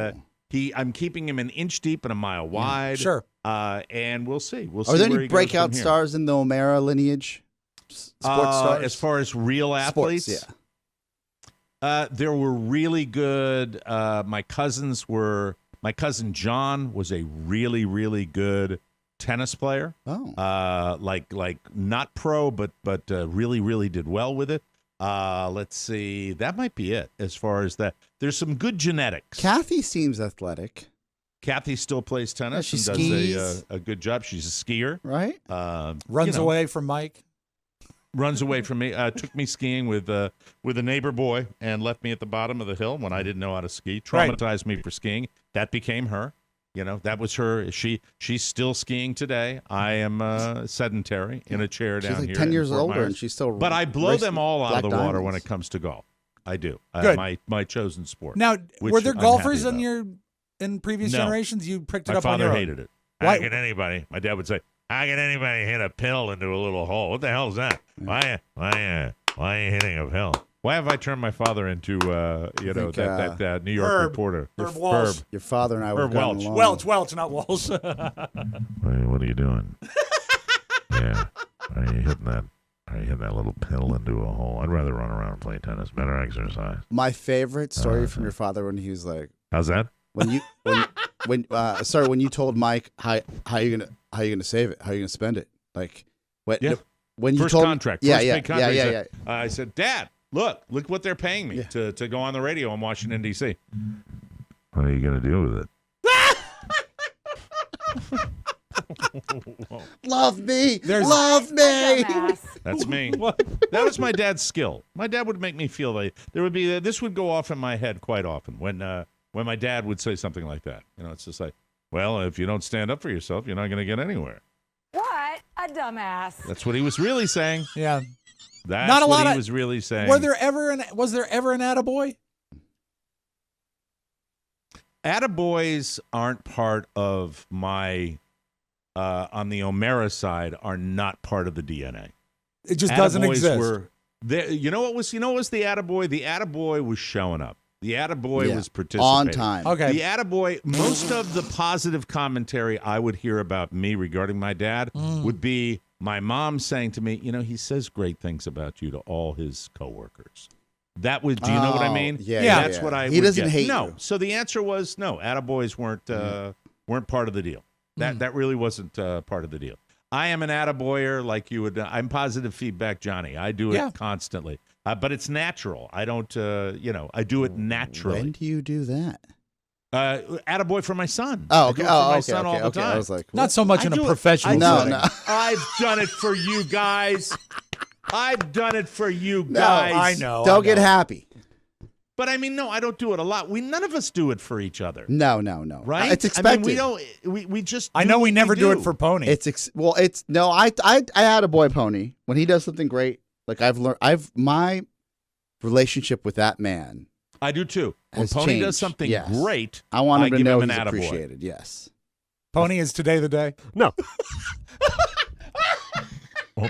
I'm keeping him an inch deep and a mile wide. Sure. And we'll see. We'll see. Are there any breakout stars in the O'Mara lineage? Sports stars? As far as real athletes? Sports, there were really good. My cousin John was a really, really good tennis player. Oh. Like not pro, but really, really did well with it. Let's see. That might be it as far as that. There's some good genetics. Kathy seems athletic. Kathy still plays tennis she and skis. does a good job. She's a skier. Right? Runs away from Mike. Runs away from me. Took me skiing with a neighbor boy and left me at the bottom of the hill when I didn't know how to ski. Traumatized me for skiing. That became her. That was her. She's still skiing today. I am sedentary in a chair down here. She's like 10 years older and she's still. But I blow them all out of the water diamonds. when it comes to golf. I do. Good. My chosen sport. Now, were there I'm golfers happy in previous No. generations? You picked it My up on your father own? hated it. Why? How can anybody? My dad would say, "How can anybody hit a pill into a little hole? What the hell is that? Why are you hitting a pill? Why have I turned my father into that New York Herb. reporter? Herb Walsh. Your father and I were Herb Welch. Welch, not Walsh. What are you doing? Yeah, are you hitting that little pill into a hole? I'd rather run around and play tennis. Better exercise. My favorite story from your father when he was like, How's that? when you told Mike how you gonna save it, how you gonna spend it, like what? Yeah. When you First told contract. yeah, First yeah, big contract. yeah. I said, Dad, look what they're paying me to go on the radio in Washington, D.C. What are you going to do with it? Love me. That's me. That was my dad's skill. My dad would make me feel like this would go off in my head quite often when my dad would say something like that. It's just like, well, if you don't stand up for yourself, you're not going to get anywhere. What a dumbass. That's what he was really saying. Yeah. That's Not a what lot he of- was really saying. Was there ever an attaboy? Attaboys aren't part of my on the O'Mara side are not part of the DNA. It just doesn't Attaboys exist. You know what was the attaboy? The attaboy was showing up. The attaboy was participating. on time. Okay. The attaboy, most of the positive commentary I would hear about me regarding my dad would be my mom saying to me, he says great things about you to all his coworkers. That was, do you know what I mean? Yeah. That's what I He would doesn't get. hate No. you. So the answer was no. Attaboys weren't part of the deal. That really wasn't part of the deal. I am an attaboyer like you would. I'm positive feedback Johnny. I do it constantly. But it's natural. I don't, I do it naturally. When do you do that? Attaboy for my son. Oh, I okay. do it for my Okay. son all the time. I was like, Not so much in a professional No, setting. no. I've done it for you guys. I've done it for you No, guys. I know. Don't get happy. But I mean, no, I don't do it a lot. None of us do it for each other. No. Right? It's expected. I mean, we just. I know we never do do it for Pony. I had a boy Pony. When he does something great, like my relationship with that man. I do too. When has Pony changed. does something Yes. great, I want him to give know him he's an attaboy. appreciated. Yes. Pony, is today the day? No.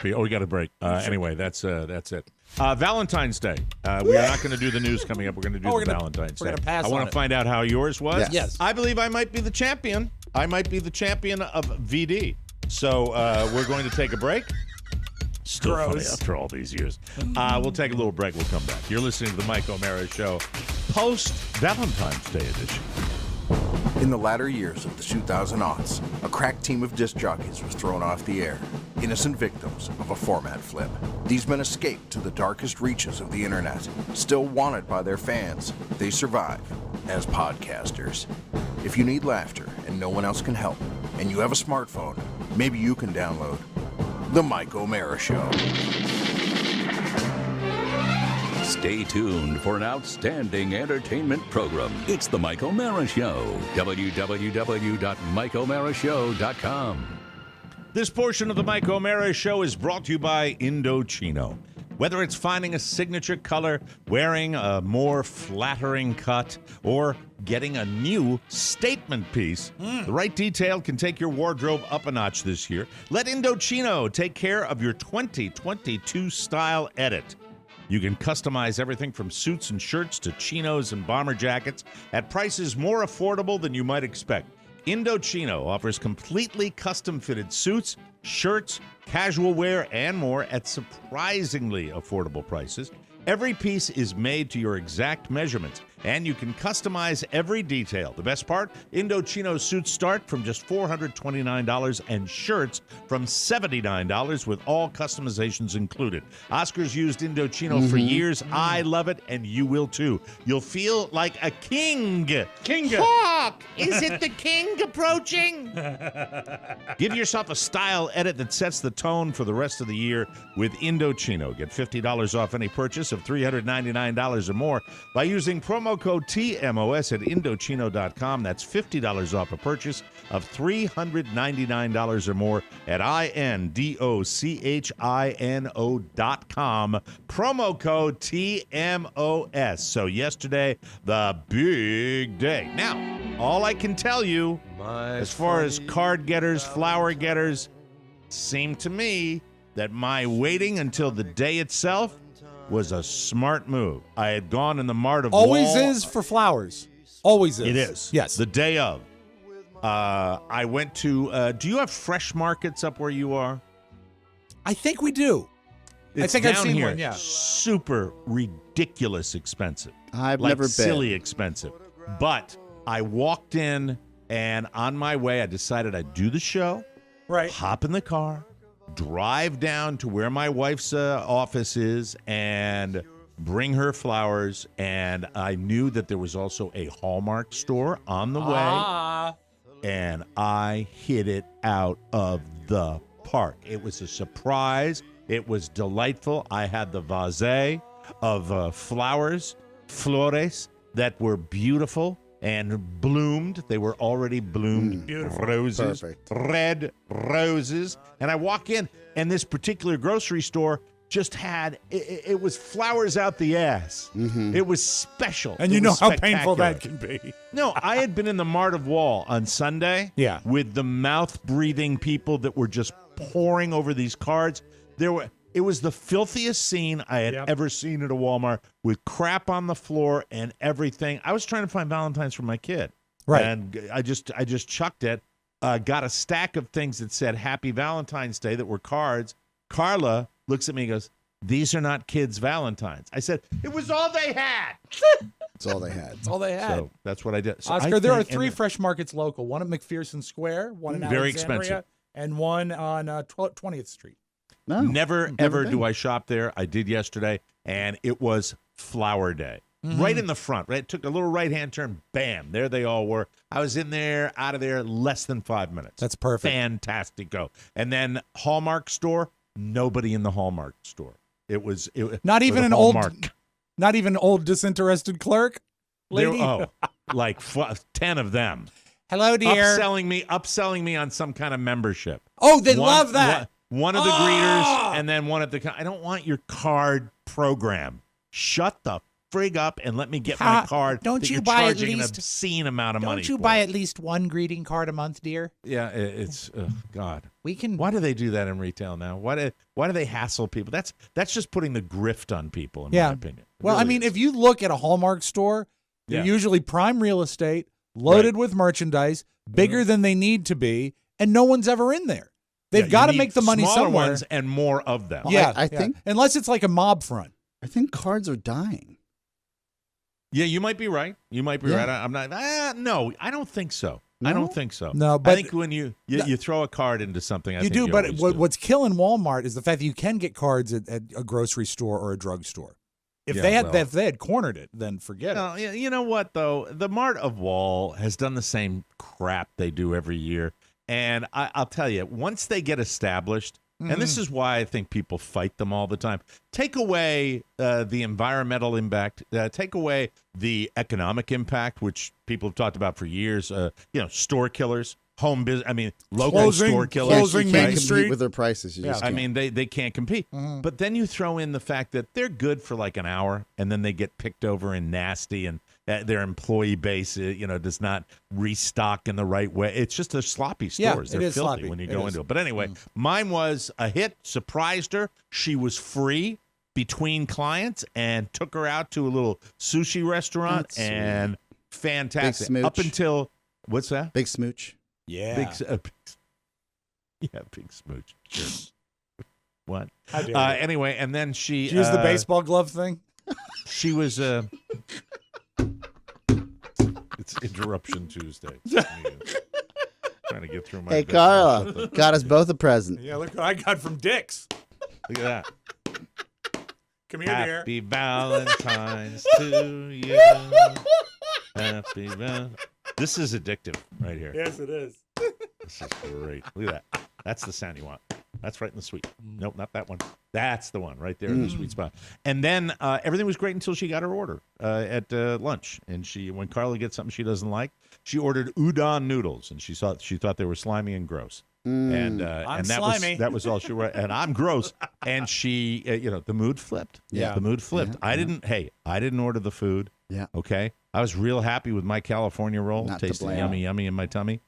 We got a break. Anyway, that's it. Valentine's Day. We are not going to do the news coming up. We're going to do Valentine's we're Day. gonna pass I on want it. to find out how yours was. Yes. I believe I might be the champion. I might be the champion of VD. So we're going to take a break. Still funny after all these years. We'll take a little break. We'll come back. You're listening to the Mike O'Mara Show. post-Valentine's Day edition. In the latter years of the 2000s, a crack team of disc jockeys was thrown off the air, innocent victims of a format flip. These men escaped to the darkest reaches of the internet. Still wanted by their fans, they survive as podcasters. If you need laughter and no one else can help, and you have a smartphone, maybe you can download The Mike O'Mara Show. Stay tuned for an outstanding entertainment program. It's The Mike O'Mara Show. www.mikeomarashow.com. This portion of The Mike O'Mara Show is brought to you by Indochino. Whether it's finding a signature color, wearing a more flattering cut, or getting a new statement piece, the right detail can take your wardrobe up a notch this year. Let Indochino take care of your 2022 style edit. You can customize everything from suits and shirts to chinos and bomber jackets at prices more affordable than you might expect. Indochino offers completely custom-fitted suits, shirts, casual wear, and more at surprisingly affordable prices. Every piece is made to your exact measurements, and you can customize every detail. The best part? Indochino suits start from just $429 and shirts from $79 with all customizations included. Oscar's used Indochino for years. I love it, and you will too. You'll feel like a king. King. Hawk! Is it the king approaching? Give yourself a style edit that sets the tone for the rest of the year with Indochino. Get $50 off any purchase of $399 or more by using promo code TMOS at Indochino.com. That's $50 off a purchase of $399 or more at INDOCHINO.com. Promo code TMOS. So yesterday, the big day. Now, all I can tell you, as far as card getters, flower getters, seemed to me that my waiting until the day itself was a smart move. I had gone in the mart of Always is for flowers. Always is. It is. Yes. The day of. I went to, do you have fresh markets up where you are? I think we do. It's I think down I've seen here. one, yeah. Super ridiculous expensive. I've like never been. Silly expensive. But I walked in, and on my way, I decided I'd do the show, Right. hop in the car, drive down to where my wife's office is, and bring her flowers. And I knew that there was also a Hallmark store on the way. And I hit it out of the park. It was a surprise. It was delightful. I had the vase of flowers, flores, that were beautiful and bloomed. They were already bloomed. Beautiful. Roses. Perfect. Red roses. And I walk in, and this particular grocery store just had, it was flowers out the ass. It was special. And It you know was how painful spectacular. that can be. No, I had been in the Mart of Wall on Sunday. Yeah. With the mouth-breathing people that were just pouring over these cards. It was the filthiest scene I had ever seen at a Walmart, with crap on the floor and everything. I was trying to find Valentines for my kid. Right. And I just chucked it. Got a stack of things that said Happy Valentine's Day that were cards. Carla looks at me and goes, "These are not kids' Valentines." I said, "It was all they had." That's all they had. That's all they had. So that's what I did. So Oscar, I there are think- 3 fresh markets local. One at McPherson Square, one in Very Alexandria, expensive. and one on 20th Street. No, Never, ever been. do I shop there. I did yesterday, and it was Flower Day. Right in the front, right? Took a little right-hand turn, bam, there they all were. I was in there, out of there, less than 5 minutes. That's perfect. Fantastic go. And then Hallmark Store, nobody in the Hallmark Store. It was Not for even the an Hallmark. not even old disinterested clerk. There- Lady. like 10 of them. Hello, dear. Upselling me on some kind of membership. Oh, they love that. One of the greeters, and then one at the. I don't want your card program. Shut the frig up and let me get my card. Don't that you you're buy at charging least- an obscene amount of money? Don't you for. buy at least one greeting card a month, dear? Yeah, it's God. We can. Why do they do that in retail now? Why do they hassle people? That's just putting the grift on people, in my opinion. It Well, I really mean, is. if you look at a Hallmark store, they're Yeah. usually prime real estate, loaded with merchandise, bigger than they need to be, and no one's ever in there. They've you got to need make the money smaller somewhere. ones and more of them. Yeah, I think- unless it's like a mob front. I think cards are dying. Yeah, you might be right. You might be right. I'm not. No, I don't think so. No? I don't think so. No, but I think when you throw a card into something, you do. But what's killing Walmart is the fact that you can get cards at a grocery store or a drugstore. If they had cornered it, then forget it. You know what though? The Mart of Wall has done the same crap they do every year, and I'll tell you, once they get established. And this is why I think people fight them all the time. Take away the environmental impact. Take away the economic impact, which people have talked about for years. Store killers, home business. I mean, local store killers. Closing Main Street with their prices. I mean, they can't compete. But then you throw in the fact that they're good for like an hour, and then they get picked over and nasty, and their employee base, does not restock in the right way. It's just a sloppy stores. They're filthy sloppy. When you go into it. But anyway, mine was a hit, surprised her. She was free between clients and took her out to a little sushi restaurant. That's and sweet. Fantastic. Big smooch. Up until, what's that? Big smooch. Yeah. Big smooch. Sure. What? Anyway, and then she... Did you use the baseball glove thing? She was... It's Interruption Tuesday. Trying to get through my... Hey, Carla, got us both a present. Yeah, look what I got from Dick's. Look at that. Come here, dear. Happy Valentines to you. Happy Valentines. This is addictive right here. Yes, it is. This is great. Look at that. That's the sound you want. That's right in the sweet. Nope, not that one. That's the one right there in the sweet spot. And then everything was great until she got her order at lunch. And when Carla gets something she doesn't like, she ordered udon noodles, and she thought they were slimy and gross. And that slimy. was all she wrote. And I'm gross. And she, the mood flipped. Yeah, the mood flipped. I didn't order the food. Yeah. Okay. I was real happy with my California roll. Not Tasted yummy in my tummy.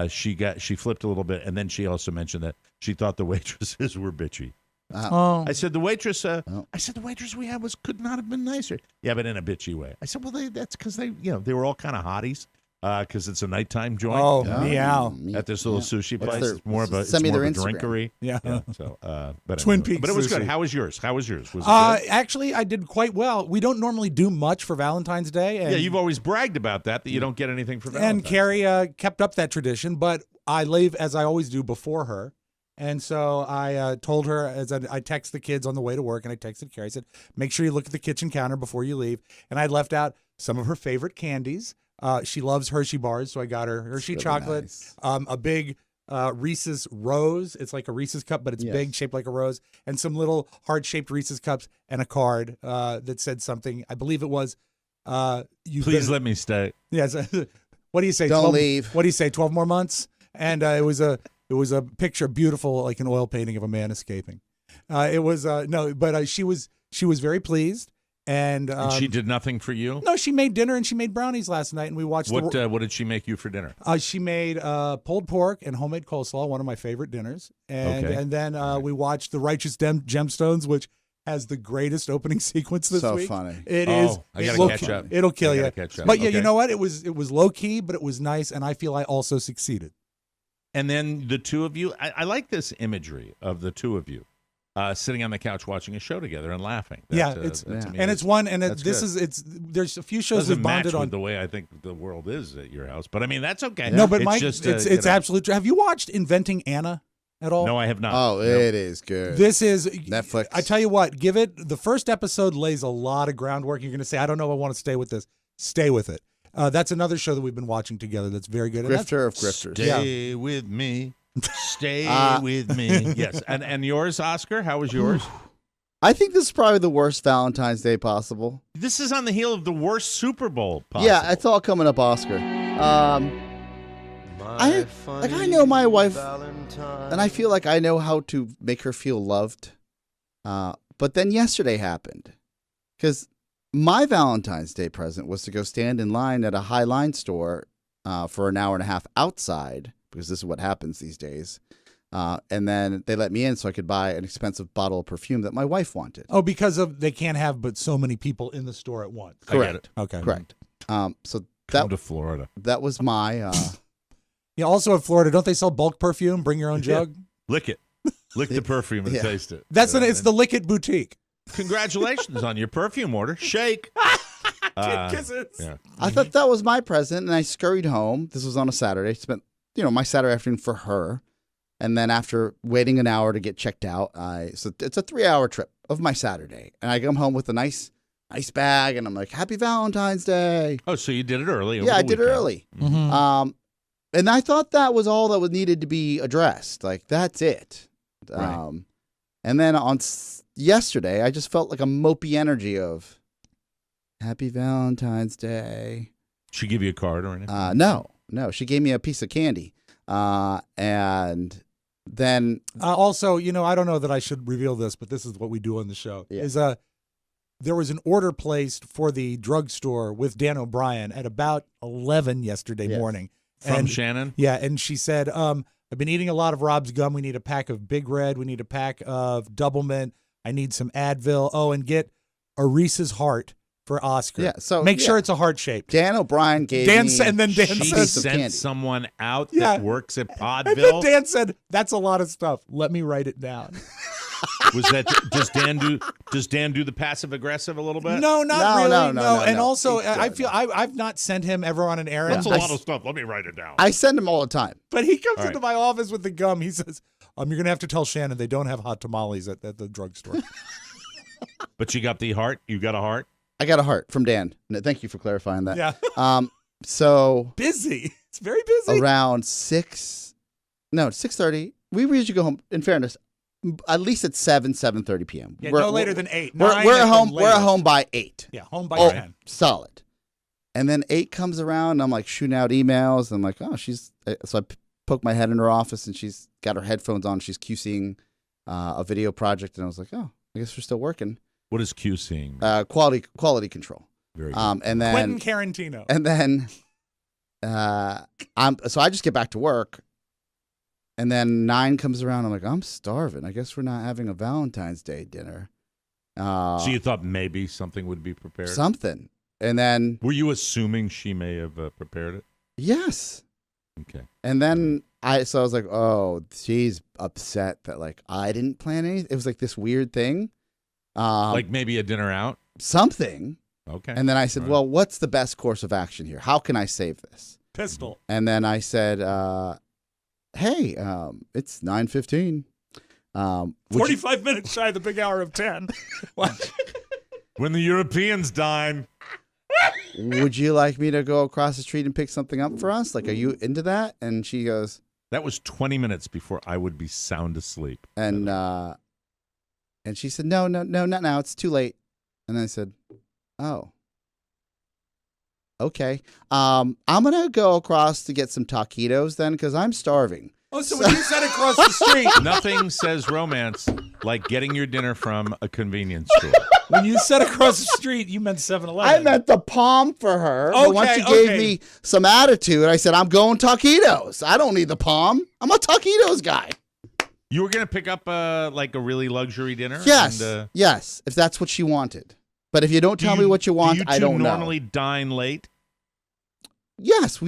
She flipped a little bit, and then she also mentioned that she thought the waitresses were bitchy. I said the waitress. The waitress we had could not have been nicer. Yeah, but in a bitchy way. I said, well, that's because they were all kind of hotties. Because it's a nighttime joint. Oh, meow! At this little sushi place, it's more of a drinkery. Yeah. So, but Twin Peaks. But it was sushi. good. How was yours? Was it good? Actually, I did quite well. We don't normally do much for Valentine's Day. And, you've always bragged about that you don't get anything for Valentine's. And Carrie kept up that tradition, but I leave as I always do before her. And so I told her, as I text the kids on the way to work, and I texted Carrie. I said, make sure you look at the kitchen counter before you leave. And I left out some of her favorite candies. She loves Hershey bars, so I got her Hershey chocolate, nice. A big Reese's rose. It's like a Reese's cup, but it's big, shaped like a rose, and some little heart-shaped Reese's cups, and a card that said something. I believe it was, please let me stay. Yes. What do you say? Don't leave. What do you say? 12 more months? And it was a picture, beautiful, like an oil painting of a man escaping. She was very pleased. And she did nothing for you? No, she made dinner, and she made brownies last night, and we watched. What did she make you for dinner? She made pulled pork and homemade coleslaw, one of my favorite dinners. And then we watched The Righteous Gemstones, which has the greatest opening sequence this week. So funny. It is. I gotta catch up. It'll kill you. But okay. You know what? It was low key, but it was nice, and I feel I also succeeded. And then the two of you, I like this imagery of the two of you. Sitting on the couch watching a show together and laughing. There's a few shows we've bonded on. With the way I think the world is at your house, but I mean that's okay. No, but Mike, it's absolutely true. Have you watched Inventing Anna at all? No, I have not. Oh, it is good. This is Netflix. I tell you what, give it the first episode lays a lot of groundwork. You're going to say, I don't know if I want to stay with this. Stay with it. That's another show that we've been watching together. That's very good. Grifter of grifters. Stay with me. Stay with me. Yes. And yours, Oscar? How was yours? I think this is probably the worst Valentine's Day possible. This is on the heel of the worst Super Bowl possible. Yeah, it's all coming up, Oscar. I know my wife, and I feel like I know how to make her feel loved. But then yesterday happened. Because my Valentine's Day present was to go stand in line at a High Line store for an hour and a half outside, because this is what happens these days. And then they let me in so I could buy an expensive bottle of perfume that my wife wanted. Oh, because they can't have but so many people in the store at once. Correct. I get it. Okay. Correct. So Come to Florida. That was my... Yeah, also in Florida, don't they sell bulk perfume? Bring your own jug? Lick it. Lick the perfume and taste it. It's the Lick It Boutique. Congratulations on your perfume order. Shake. Kid kisses. Yeah. I thought that was my present, and I scurried home. This was on a Saturday. Spent, my Saturday afternoon for her. And then after waiting an hour to get checked out, so it's a 3-hour trip of my Saturday. And I come home with a nice bag, and I'm like, Happy Valentine's Day. Oh, so you did it early. Yeah, I did it early. Mm-hmm. And I thought that was all that was needed to be addressed. Like, that's it. Right. And then on yesterday, I just felt like a mopey energy of Happy Valentine's Day. She give you a card or anything? No. She gave me a piece of candy. And then also, I don't know that I should reveal this, but this is what we do on the show. Yeah. Is there was an order placed for the drugstore with Dan O'Brien at about 11 yesterday morning. From Shannon? Yeah, and she said, I've been eating a lot of Rob's gum. We need a pack of Big Red. We need a pack of Double Mint. I need some Advil. Oh, and get a Reese's Heart for Oscar. Yeah, so make sure it's a heart shape. Dan O'Brien gave me and then Dan she said, sent someone out that works at Podville. And then Dan said, "That's a lot of stuff. Let me write it down." Was that does Dan do the passive aggressive a little bit? No, not really. No. And also, I feel I've not sent him ever on an errand. That's a lot of stuff. Let me write it down. I send him all the time. But he comes into my office with the gum. He says, "You're gonna have to tell Shannon they don't have hot tamales at the drugstore." But you got the heart. You got a heart. I got a heart from Dan. Thank you for clarifying that. Yeah. So busy. It's very busy. Around 6:30. We usually go home. In fairness, at least at 7:30 p.m. Yeah, no later than 8. We're at home. We're at home by 8. Yeah, home by 10. Solid. And then 8 comes around, and I'm like shooting out emails. And I'm like, oh, so I poke my head in her office, and she's got her headphones on. She's QCing a video project, and I was like, oh, I guess we're still working. What is QCing? Quality control. Very good. And then Quentin Tarantino. And then so I just get back to work. And then 9 comes around. I'm like, I'm starving. I guess we're not having a Valentine's Day dinner. So you thought maybe something would be prepared? Something. And then... Were you assuming she may have prepared it? Yes. Okay. And then I was like, oh, she's upset that like I didn't plan anything. It was like this weird thing. Like maybe a dinner out? Something. Okay. And then I said, well, what's the best course of action here? How can I save this? Pistol. And then I said, hey, it's 9:15. 45 minutes shy of the big hour of 10. When the Europeans dine. Would you like me to go across the street and pick something up for us? Like, are you into that? And she goes... That was 20 minutes before I would be sound asleep. And she said, no, not now. It's too late. And I said, oh. Okay. I'm going to go across to get some taquitos then because I'm starving. Oh, so when you said across the street. Nothing says romance like getting your dinner from a convenience store. When you said across the street, you meant 7-Eleven. I meant the palm for her. Okay, but once she gave me some attitude, I said, I'm going taquitos. I don't need the palm. I'm a taquitos guy. You were going to pick up like a really luxury dinner? Yes. And, yes, if that's what she wanted. But if you don't tell me what you want, I don't know. Do you normally dine late? Yes,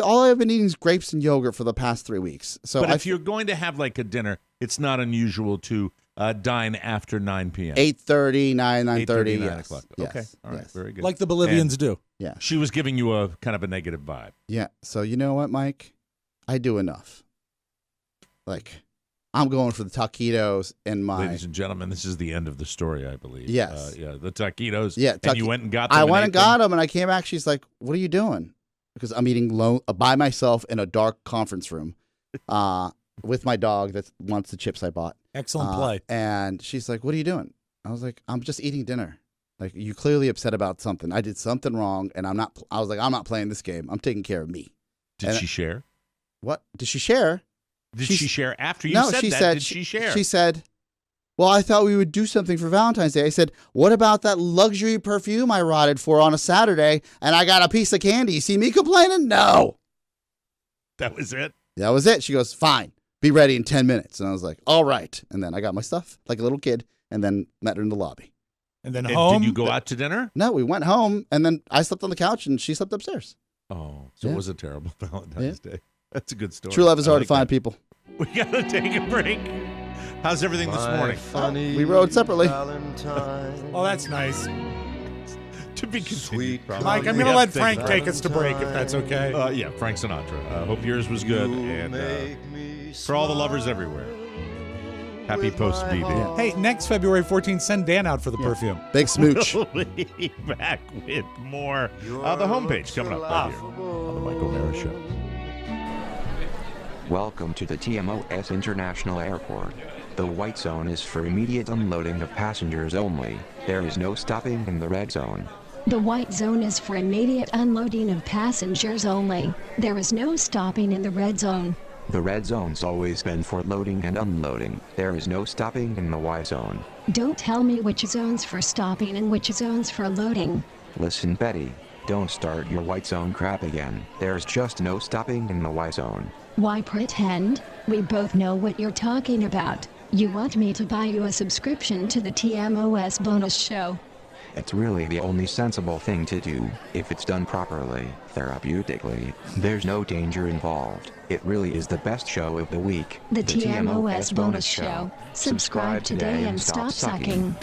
all I've been eating is grapes and yogurt for the past 3 weeks. So but if you're going to have like a dinner, it's not unusual to dine after 9 p.m. 8:30, 9:30, 9 o'clock. Yes. Okay, all right, very good. Like the Bolivians do. Yeah. She was giving you a kind of a negative vibe. Yeah. So you know what, Mike? I do enough. Like, I'm going for the taquitos in my... Ladies and gentlemen, this is the end of the story, I believe. Yes. The taquitos. Yeah. And you went and got them. I went and got them, and I came back. She's like, what are you doing? Because I'm eating by myself in a dark conference room with my dog that wants the chips I bought. Excellent play. And she's like, what are you doing? I was like, I'm just eating dinner. Like, you're clearly upset about something. I did something wrong, and I was like, I'm not playing this game. I'm taking care of me. Did she share? What? Did she share? Did she share after you said she that? Said, did she share? She said, well, I thought we would do something for Valentine's Day. I said, what about that luxury perfume I rotted for on a Saturday and I got a piece of candy? You see me complaining? No. That was it? That was it. She goes, fine. Be ready in 10 minutes. And I was like, all right. And then I got my stuff like a little kid and then met her in the lobby. And then home? Did you go out to dinner? No, we went home and then I slept on the couch and she slept upstairs. Oh, so it was a terrible Valentine's Day. That's a good story. True love is hard to find, people. We got to take a break. How's everything this morning? We rode separately. Oh, that's nice. To be continued. Mike, I'm going to let Frank take us to break, if that's okay. Yeah, Frank Sinatra. Hope yours was good. And for all the lovers everywhere, happy post-BB. Hey, next February 14th, send Dan out for the perfume. Big smooch. We'll be back with more. The homepage coming up right here on the Mike O'Mara Show. Welcome to the TMOS International Airport. The white zone is for immediate unloading of passengers only. There is no stopping in the red zone. The white zone is for immediate unloading of passengers only. There is no stopping in the red zone. The red zone's always been for loading and unloading. There is no stopping in the white zone. Don't tell me which zone's for stopping and which zone's for loading. Listen, Betty, don't start your white zone crap again. There's just no stopping in the white zone. Why pretend? We both know what you're talking about. You want me to buy you a subscription to the TMOS bonus show. It's really the only sensible thing to do, if it's done properly, therapeutically. There's no danger involved. It really is the best show of the week. The TMOS bonus show. Subscribe today and stop sucking.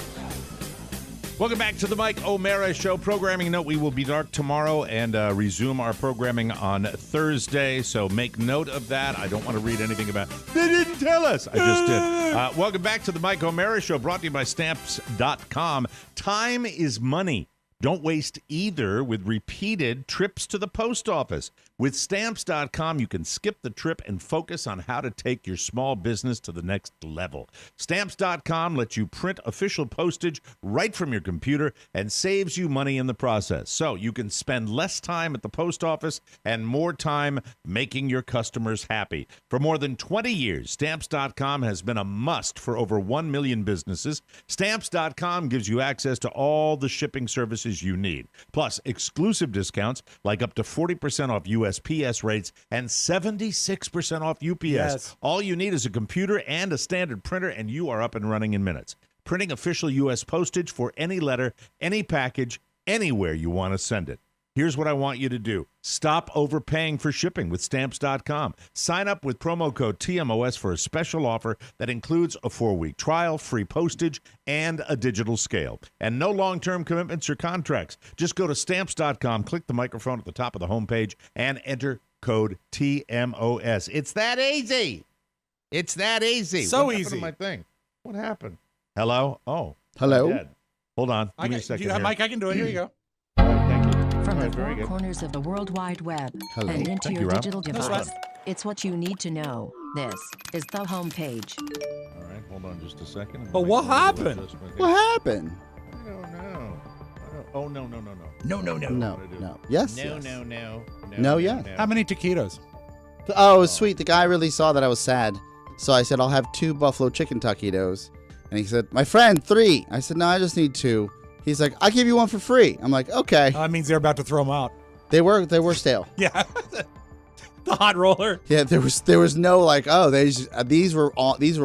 Welcome back to the Mike O'Mara Show. Programming note, we will be dark tomorrow and resume our programming on Thursday, so make note of that. I don't want to read anything about, they didn't tell us. I just did. Welcome back to the Mike O'Mara Show, brought to you by Stamps.com. Time is money. Don't waste either with repeated trips to the post office. With Stamps.com, you can skip the trip and focus on how to take your small business to the next level. Stamps.com lets you print official postage right from your computer and saves you money in the process. So you can spend less time at the post office and more time making your customers happy. For more than 20 years, Stamps.com has been a must for over 1 million businesses. Stamps.com gives you access to all the shipping services you need, plus exclusive discounts like up to 40% off USPS rates and 76% off UPS. Yes. All you need is a computer and a standard printer, and you are up and running in minutes. Printing official U.S. postage for any letter, any package, anywhere you want to send it. Here's what I want you to do. Stop overpaying for shipping with Stamps.com. Sign up with promo code TMOS for a special offer that includes a 4-week trial, free postage, and a digital scale. And no long-term commitments or contracts. Just go to Stamps.com, click the microphone at the top of the homepage, and enter code TMOS. It's that easy. It's that easy. So what easy. Happened to my thing? What happened? Hello? Oh. Hello? I'm dead. Hold on. Give me a second here. Mike, I can do it. Here you go. Thank you. From the Very four good. corners of the World Wide Web Hello. and into Thank your you, Rob. digital That's device. fine. It's what you need to know. This is the homepage. All right, hold on just a second. But what happened? What happened? I don't know. Oh, no. No. Yes. yes. No, yeah. How many taquitos? Oh, sweet. The guy really saw that I was sad. So I said, I'll have 2 buffalo chicken taquitos. And he said, my friend, 3. I said, no, I just need 2. He's like, I'll give you 1 for free. I'm like, okay. That means they're about to throw them out. They were stale. Yeah. The hot roller. Yeah, there was no like, oh, these were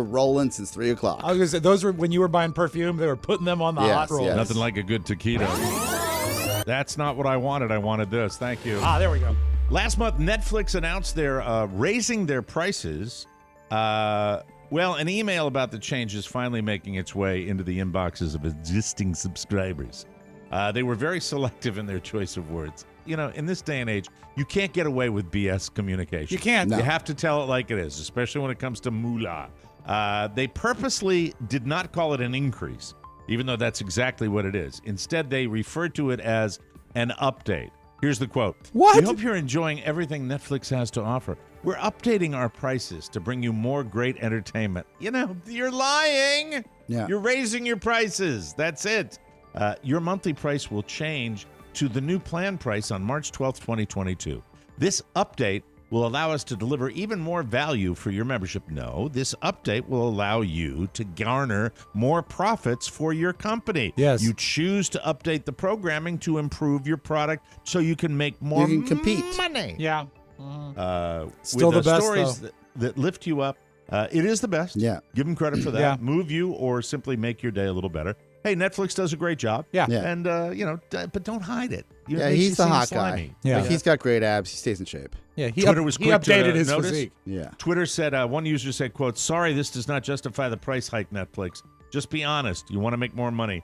rolling since 3 o'clock. I was gonna say, those were when you were buying perfume. They were putting them on the hot roller. yes. Nothing like a good taquito. That's not what I wanted. I wanted this. Thank you. There we go. Last month, Netflix announced they're raising their prices. Well, an email about the change is finally making its way into the inboxes of existing subscribers. They were very selective in their choice of words. You know, in this day and age, you can't get away with BS communication. You can't. No. You have to tell it like it is, especially when it comes to moolah. They purposely did not call it an increase, even though that's exactly what it is. Instead, they referred to it as an update. Here's the quote. What? We hope you're enjoying everything Netflix has to offer. We're updating our prices to bring you more great entertainment. You know, you're lying. Yeah. You're raising your prices. That's it. Your monthly price will change to the new plan price on March 12th, 2022. This update will allow us to deliver even more value for your membership. No, this update will allow you to garner more profits for your company. Yes. You choose to update the programming to improve your product so you can make more You can compete. money. Yeah. Still the best, stories that lift you up. It is the best. Yeah. Give them credit for that. Yeah. Move you or simply make your day a little better. Hey, Netflix does a great job. Yeah. Yeah. And, but don't hide it. It Yeah, makes he's you the seem hot slimy. guy. Yeah. Like, he's got great abs. He stays in shape. Yeah. Twitter was he quick to updated his notice. physique. Yeah. Twitter said, one user said, quote, sorry, this does not justify the price hike, Netflix. Just be honest. You want to make more money.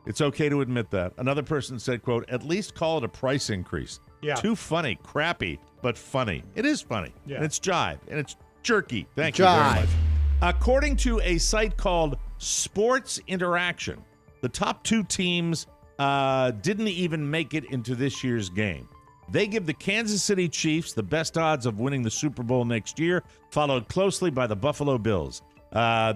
It's okay to admit that. Another person said, quote, at least call it a price increase. Yeah. Too funny, crappy, but funny. It is funny. Yeah. And it's jive. And it's jerky. Thank you Jive. very much. According to a site called Sports Interaction, the top 2 teams didn't even make it into this year's game. They give the Kansas City Chiefs the best odds of winning the Super Bowl next year, followed closely by the Buffalo Bills.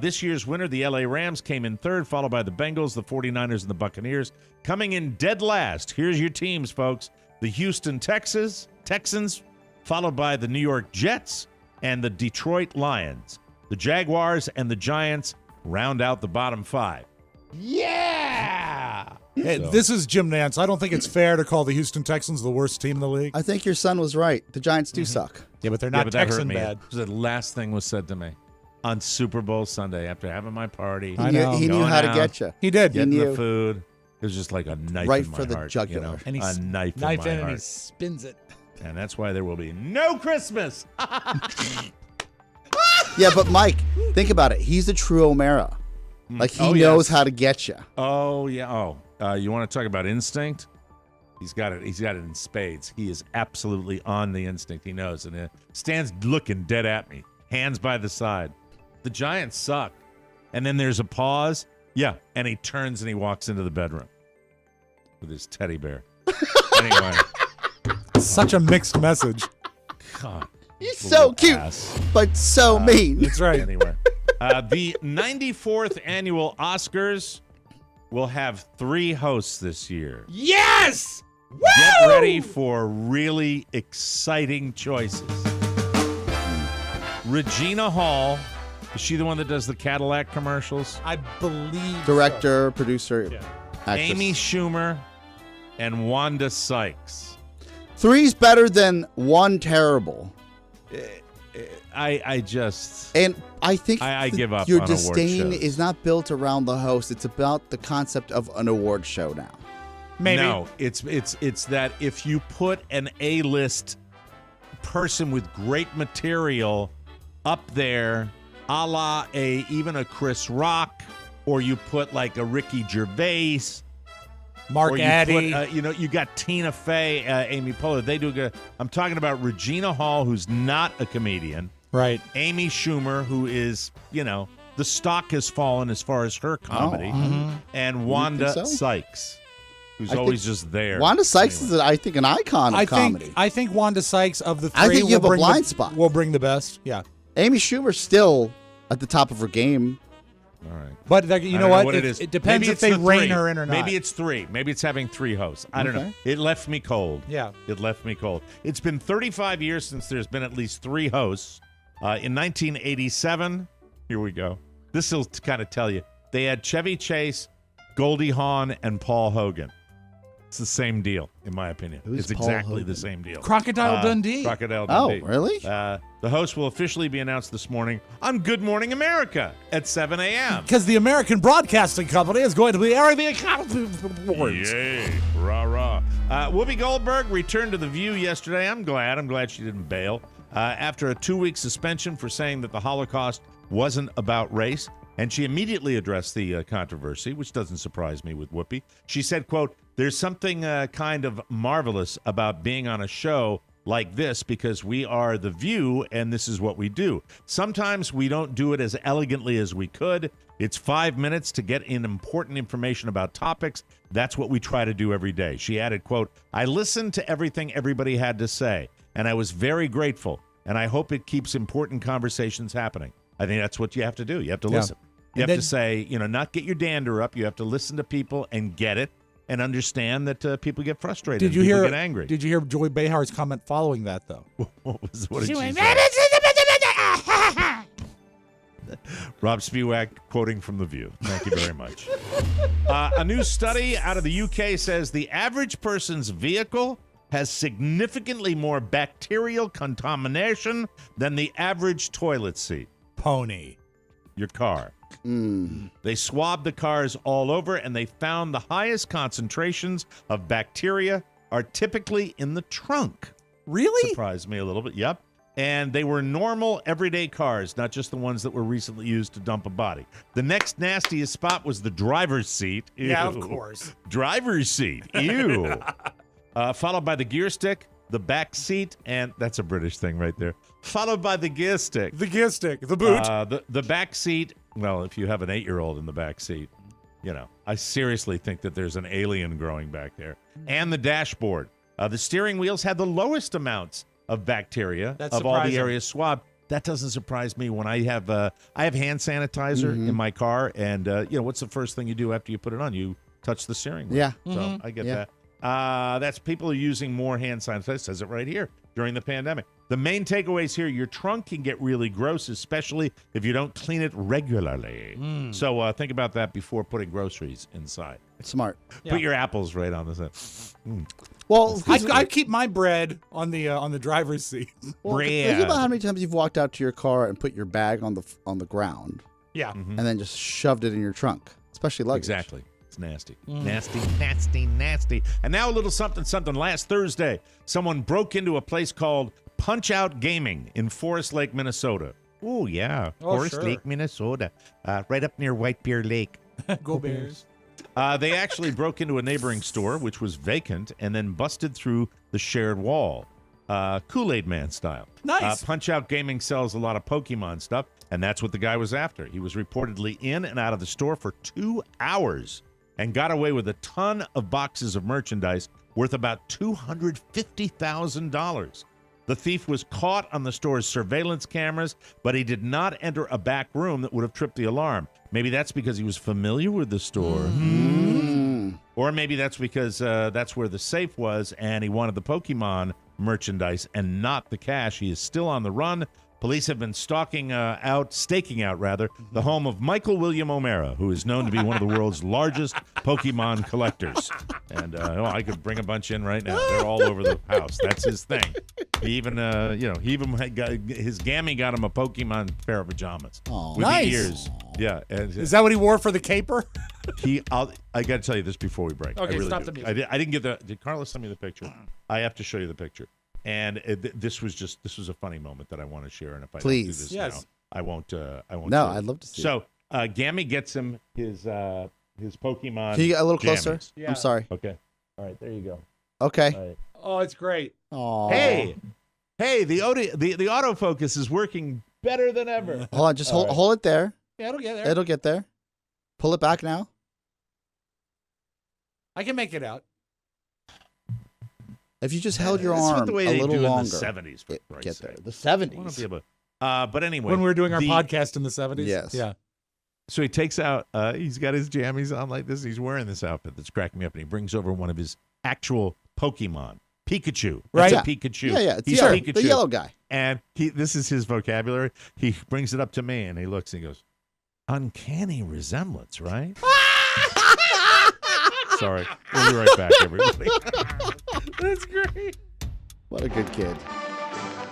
This year's winner, the LA Rams, came in third, followed by the Bengals, the 49ers, and the Buccaneers. Coming in dead last, here's your teams, folks. The Houston Texans, followed by the New York Jets and the Detroit Lions. The Jaguars and the Giants round out the bottom 5. Yeah! Hey, this is Jim Nance. I don't think it's fair to call the Houston Texans the worst team in the league. I think your son was right. The Giants do suck. Yeah, but they're not Texan bad. The last thing was said to me on Super Bowl Sunday after having my party. He knew how to get you. He did. Getting the food. It was just like a knife right in my for the heart, jugular. You know? And a knife in my heart. and he spins it. And that's why there will be no Christmas. Yeah, but Mike, think about it. He's a true O'Mara. Like, he knows how to get you. Oh, yeah. You want to talk about instinct? He's got it. He's got it in spades. He is absolutely on the instinct. He knows. And stands looking dead at me, hands by the side. The Giants suck. And then there's a pause. Yeah. And he turns and he walks into the bedroom with his teddy bear. Anyway. Such a mixed message. God. He's so cute, but so mean. That's right. Anyway. The 94th annual Oscars will have 3 hosts this year. Yes! Woo! Get ready for really exciting choices. Regina Hall, is she the one that does the Cadillac commercials? I believe Director, producer, actress. Amy Schumer, and Wanda Sykes. 3's better than 1 terrible. I just... And I think I give up your on disdain award shows. is not built around the host. It's about the concept of an award show now. Maybe. No, it's that if you put an A-list person with great material up there, a la even a Chris Rock, or you put like a Ricky Gervais, Mark or you Addy. put, you got Tina Fey, Amy Poehler. They do good. I'm talking about Regina Hall, who's not a comedian. Right. Amy Schumer, who is, the stock has fallen as far as her comedy. And Wanda Sykes, who's always just there. Wanda Sykes is, I think, an icon of comedy. I think Wanda Sykes of the 3 I think you have a blind spot. Will bring the best. Yeah. Amy Schumer's still at the top of her game. All right. But you know what? It depends Maybe if they the rein 3. her in or not. Maybe it's 3. Maybe it's having 3 hosts. I don't know. It left me cold. Yeah. It left me cold. It's been 35 years since there's been at least 3 hosts. In 1987, here we go. This will kind of tell you. They had Chevy Chase, Goldie Hawn, and Paul Hogan. It's the same deal, in my opinion. Who's it's Paul exactly Hogan? the same deal. Crocodile Dundee. Crocodile Dundee. Oh, really? The host will officially be announced this morning on Good Morning America at 7 a.m. Because the American Broadcasting Company is going to be airing the Academy Awards. Yay. Rah-rah. Whoopi Goldberg returned to The View yesterday. I'm glad she didn't bail. After a 2-week suspension for saying that the Holocaust wasn't about race. And she immediately addressed the controversy, which doesn't surprise me with Whoopi. She said, quote, there's something kind of marvelous about being on a show like this because we are The View and this is what we do. Sometimes we don't do it as elegantly as we could. It's 5 minutes to get in important information about topics. That's what we try to do every day. She added, quote, I listened to everything everybody had to say, and I was very grateful, and I hope it keeps important conversations happening. I think that's what you have to do. You have to listen. You have to say, not get your dander up. You have to listen to people and get it and understand that people get frustrated. People get angry. Did you hear Joy Behar's comment following that, though? What did she say? Rob Spiewak quoting from The View. Thank you very much. A new study out of the UK says the average person's vehicle has significantly more bacterial contamination than the average toilet seat. Pony. Your car. They swabbed the cars all over, and they found the highest concentrations of bacteria are typically in the trunk. Really? Surprised me a little bit. Yep. And they were normal, everyday cars, not just the ones that were recently used to dump a body. The next nastiest spot was the driver's seat. Ew. Yeah, of course. Driver's seat. Ew. Followed by the gear stick, the back seat, and that's a British thing right there. Followed by the gear stick. The gear stick, the boot. The back seat, well, if you have an 8-year-old in the back seat, I seriously think that there's an alien growing back there. And the dashboard. The steering wheels had the lowest amounts of bacteria of all the areas swabbed. That doesn't surprise me when I have hand sanitizer in my car, and what's the first thing you do after you put it on? You touch the steering wheel. Yeah. So I get that. That's people are using more hand sanitizer. It says it right here during the pandemic. The main takeaways here: your trunk can get really gross, especially if you don't clean it regularly. So think about that before putting groceries inside. Smart. Put your apples right on the side. Well, I keep my bread on the driver's seat. Well, think about how many times you've walked out to your car and put your bag on the ground. Yeah. And then just shoved it in your trunk, especially luggage. Exactly. It's nasty. Nasty, nasty, nasty. And now a little something. Last Thursday, someone broke into a place called Punch Out Gaming in Forest Lake, Minnesota. Oh, yeah. Forest Lake, Minnesota. Right up near White Bear Lake. Go Bears. They actually broke into a neighboring store, which was vacant, and then busted through the shared wall, Kool-Aid Man style. Nice. Punch-Out Gaming sells a lot of Pokemon stuff, and that's what the guy was after. He was reportedly in and out of the store for 2 hours and got away with a ton of boxes of merchandise worth about $250,000. The thief was caught on the store's surveillance cameras, but he did not enter a back room that would have tripped the alarm. Maybe that's because he was familiar with the store. Or maybe that's because that's where the safe was and he wanted the Pokemon merchandise and not the cash. He is still on the run. Police have been staking out, the home of Michael William O'Mara, who is known to be one of the world's largest Pokemon collectors. And I could bring a bunch in right now. They're all over the house. That's his thing. He even, his Gammy got him a Pokemon pair of pajamas with nice. the ears. Yeah. Is that what he wore for the caper? I got to tell you this before we break. Okay, I really stop do. the music. I didn't get the. Did Carla send me the picture? I have to show you the picture. And this was a funny moment that I want to share. And if I don't do this now, I won't. No, I'd love to see. So Gammy gets him his Pokemon. Can you get a little closer? jammies. Yeah. I'm sorry. Okay. All right. There you go. Okay. All right. Oh, it's great. Aww. Hey, the autofocus is working better than ever. Hold on, just hold it there. Yeah, it'll get there. It'll get there. Pull it back now. I can make it out. If you just held your arm the way a they little do longer, in the 70s, for Christ's get there. sake. The I wanna 70s. be able to- but anyway, When we were doing our podcast in the 70s? Yes. Yeah. So he takes out, he's got his jammies on like this. He's wearing this outfit that's cracking me up, and he brings over one of his actual Pokemon, Pikachu. Right. That's a Pikachu. Yeah. He's Sure, Pikachu. the yellow guy. And this is his vocabulary. He brings it up to me, and he looks and he goes, "Uncanny resemblance, right?" Sorry. We'll be right back, everybody. That's great. What a good kid.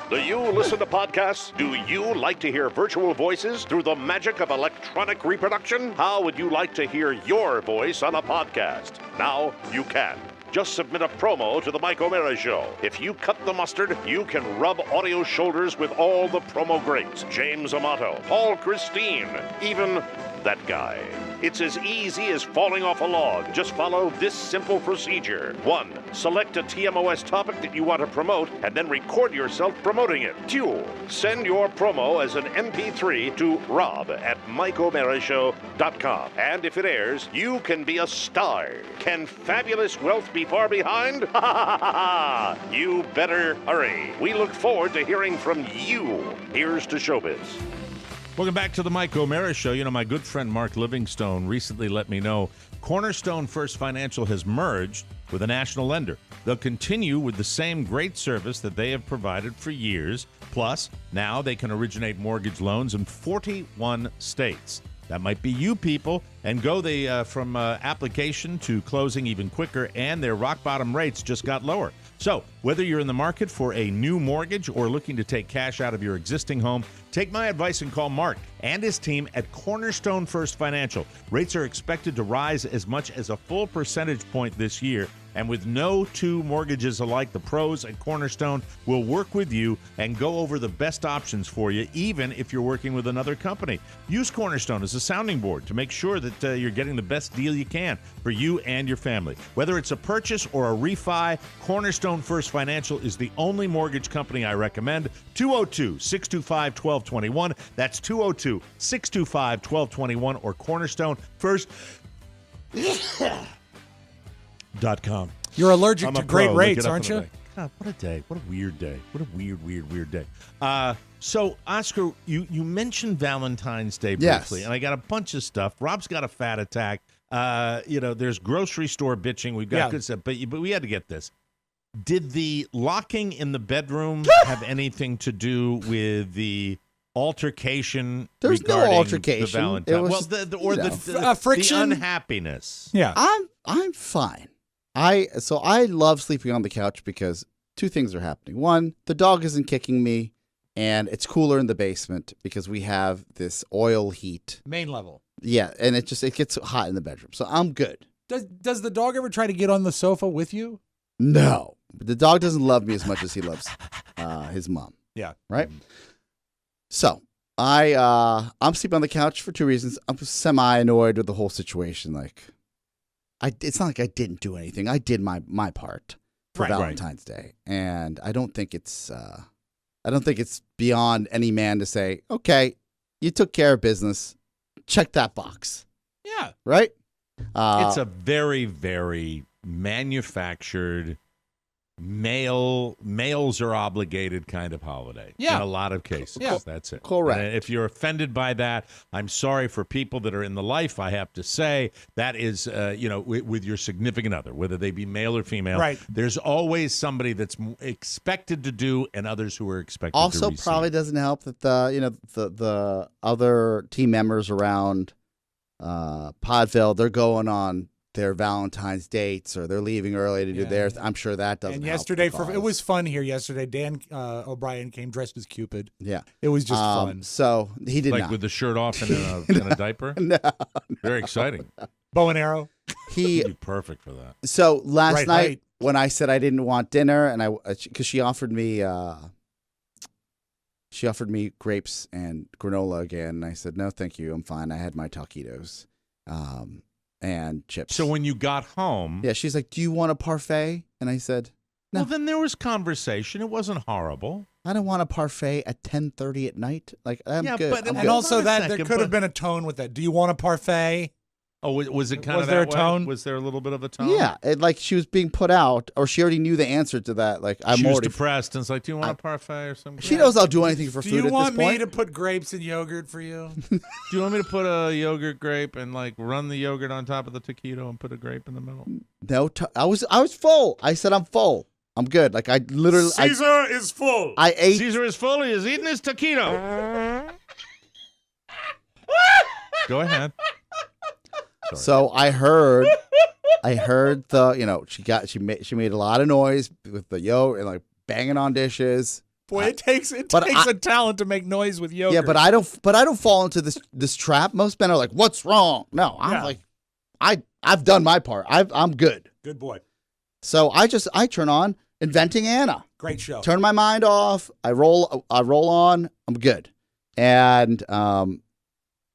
Do you listen to podcasts? Do you like to hear virtual voices through the magic of electronic reproduction? How would you like to hear your voice on a podcast? Now you can. Just submit a promo to the Mike O'Mara Show. If you cut the mustard, you can rub audio shoulders with all the promo greats. James Amato, Paul Christine, even that guy. It's as easy as falling off a log. Just follow this simple procedure. 1. Select a TMOS topic that you want to promote and then record yourself promoting it. 2. Send your promo as an MP3 to rob@MikeO'MaraShow.com. And if it airs, you can be a star. Can fabulous wealth be far behind? Ha ha ha ha! You better hurry. We look forward to hearing from you. Here's to showbiz. Welcome back to the Mike O'Mara Show. You know, my good friend Mark Livingstone recently let me know Cornerstone First Financial has merged with a national lender. They'll continue with the same great service that they have provided for years. Plus, now they can originate mortgage loans in 41 states. That might be you people, and go from application to closing even quicker, and their rock-bottom rates just got lower. So, whether you're in the market for a new mortgage or looking to take cash out of your existing home, take my advice and call Mark and his team at Cornerstone First Financial. Rates are expected to rise as much as a full percentage point this year. And with no two mortgages alike, the pros at Cornerstone will work with you and go over the best options for you, even if you're working with another company. Use Cornerstone as a sounding board to make sure that you're getting the best deal you can for you and your family. Whether it's a purchase or a refi, Cornerstone First Financial is the only mortgage company I recommend. 202-625-1221. That's 202-625-1221 or cornerstone.com. You're allergic to great rates, aren't you? God, what a day. What a weird day. What a weird day. So, Oscar, you mentioned Valentine's Day briefly, Yes. and I got a bunch of stuff. Rob's got a fat attack. There's grocery store bitching. We've got good stuff, but we had to get this. Did the locking in the bedroom have anything to do with the altercation? There's no altercation. The Valentine. The friction, the unhappiness. Yeah, I'm fine. I love sleeping on the couch because two things are happening. One, the dog isn't kicking me, and it's cooler in the basement because we have this oil heat. Main level. Yeah, and it gets hot in the bedroom, so I'm good. Does the dog ever try to get on the sofa with you? No, the dog doesn't love me as much as he loves his mom. Yeah, right. So I'm sleeping on the couch for two reasons. I'm semi-annoyed with the whole situation. Like, it's not like I didn't do anything. I did my part for Valentine's Day, and I don't think it's beyond any man to say, okay, you took care of business. Check that box. Yeah. Right? It's a very, very manufactured, males are obligated kind of holiday. Yeah. In a lot of cases. Yeah. That's it. Correct. And if you're offended by that, I'm sorry for people that are in the life, I have to say. That is, with your significant other, whether they be male or female. Right. There's always somebody that's expected to do and others who are expected to Also, receive. probably doesn't help that the other team members around Podville, they're going on their Valentine's dates or they're leaving early to do theirs. I'm sure that doesn't And help yesterday, the cause. it was fun here yesterday. Dan O'Brien came dressed as Cupid. Yeah. It was just fun. So he did not. With the shirt off and in a diaper? No. Very exciting. Bow and arrow. He'd be perfect for that. So last Right night height. when I said I didn't want dinner, and because she offered me grapes and granola again, and I said no, thank you, I'm fine. I had my taquitos, and chips. So when you got home, yeah, she's like, "Do you want a parfait?" And I said, "No." Well, then there was conversation. It wasn't horrible. I don't want a parfait at 10:30 at night. Like, I'm good. But I'm And good. also Hold on a there second, could have but- been a tone with that. Do you want a parfait? Oh, was it kind Was of there that a tone? way? Was there a little bit of a tone? Yeah, like she was being put out, or she already knew the answer to that. Like, I'm she was already depressed, and it's like, do you want a parfait or something? She knows I'll do anything for Do food you at want this me point. to put grapes and yogurt for you? Do you want me to put a yogurt grape and like run the yogurt on top of the taquito and put a grape in the middle? No, I was full. I said I'm full. I'm good. Like, I literally. Caesar is full. I ate. Caesar is full. He is eating his taquito. Go ahead. Sorry. So I heard the she made a lot of noise with the yogurt and like banging on dishes. Boy, it takes a talent to make noise with yogurt. Yeah, but I don't fall into this trap. Most men are like, "What's wrong?" No, I'm like, I've done my part. I'm good. Good boy. So I turn on Inventing Anna. Great show. Turn my mind off. I roll on. I'm good. And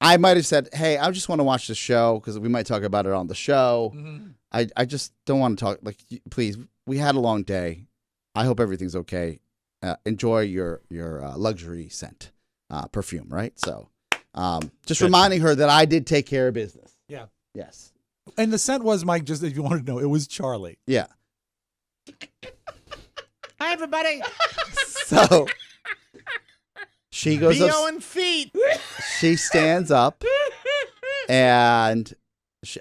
I might have said, "Hey, I just want to watch the show because we might talk about it on the show." Mm-hmm. I just don't want to talk. Like, please, we had a long day. I hope everything's okay. Enjoy your luxury scent perfume, right? So, just reminding her that I did take care of business. Yeah. Yes. And the scent was, Mike, just if you wanted to know, it was Charlie. Yeah. Hi, everybody. So she goes Bo and feet. She stands up, and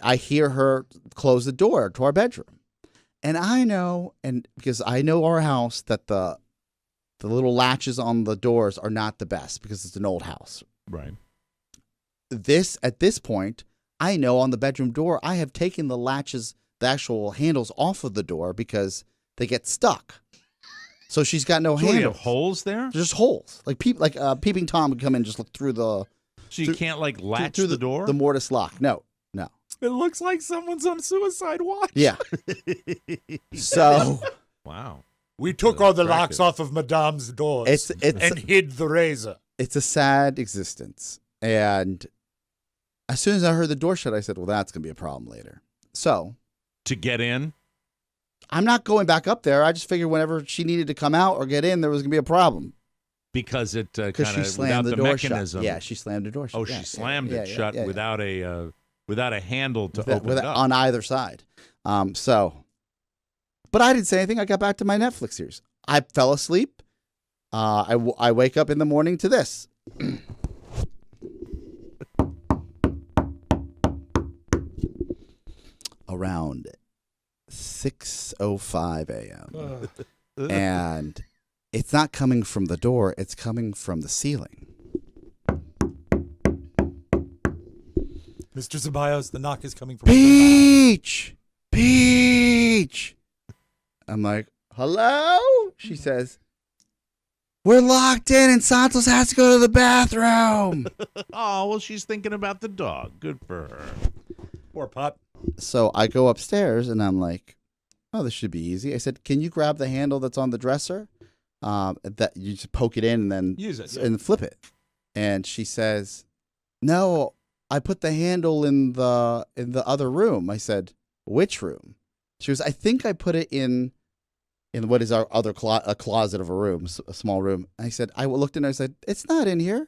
I hear her close the door to our bedroom. And I know, and because I know our house, that the little latches on the doors are not the best because it's an old house. Right. At this point, I know on the bedroom door, I have taken the latches, the actual handles off of the door because they get stuck. So she's got no handles. You have holes there? Just holes. Like Peeping Tom would come in and just look through the... So you can't like latch through the door? The mortise lock. No. It looks like someone's on suicide watch. Yeah. So. Wow. We took all the locks off of Madame's doors and hid the razor. It's a sad existence. And as soon as I heard the door shut, I said, well, that's going to be a problem later. So. To get in? I'm not going back up there. I just figured whenever she needed to come out or get in, there was going to be a problem. Because it kind she of, slammed without the the door mechanism. Shut. Yeah, she slammed the door shut. Oh, she slammed it shut without a handle to open it up. On either side. But I didn't say anything. I got back to my Netflix series. I fell asleep. I wake up in the morning to this. Around 6:05 a.m. And it's not coming from the door. It's coming from the ceiling. Mr. Ceballos, the knock is coming from Peach! Peach! I'm like, hello? She says, we're locked in and Santos has to go to the bathroom. Oh, well, she's thinking about the dog. Good for her. Poor pup. So I go upstairs and I'm like, oh, this should be easy. I said, can you grab the handle that's on the dresser? That you just poke it in and then use it and flip it. And she says, no, I put the handle in the other room. I said, which room? She goes, I think I put it in what is our other a closet of a room, a small room. I said, I looked in there. I said, it's not in here.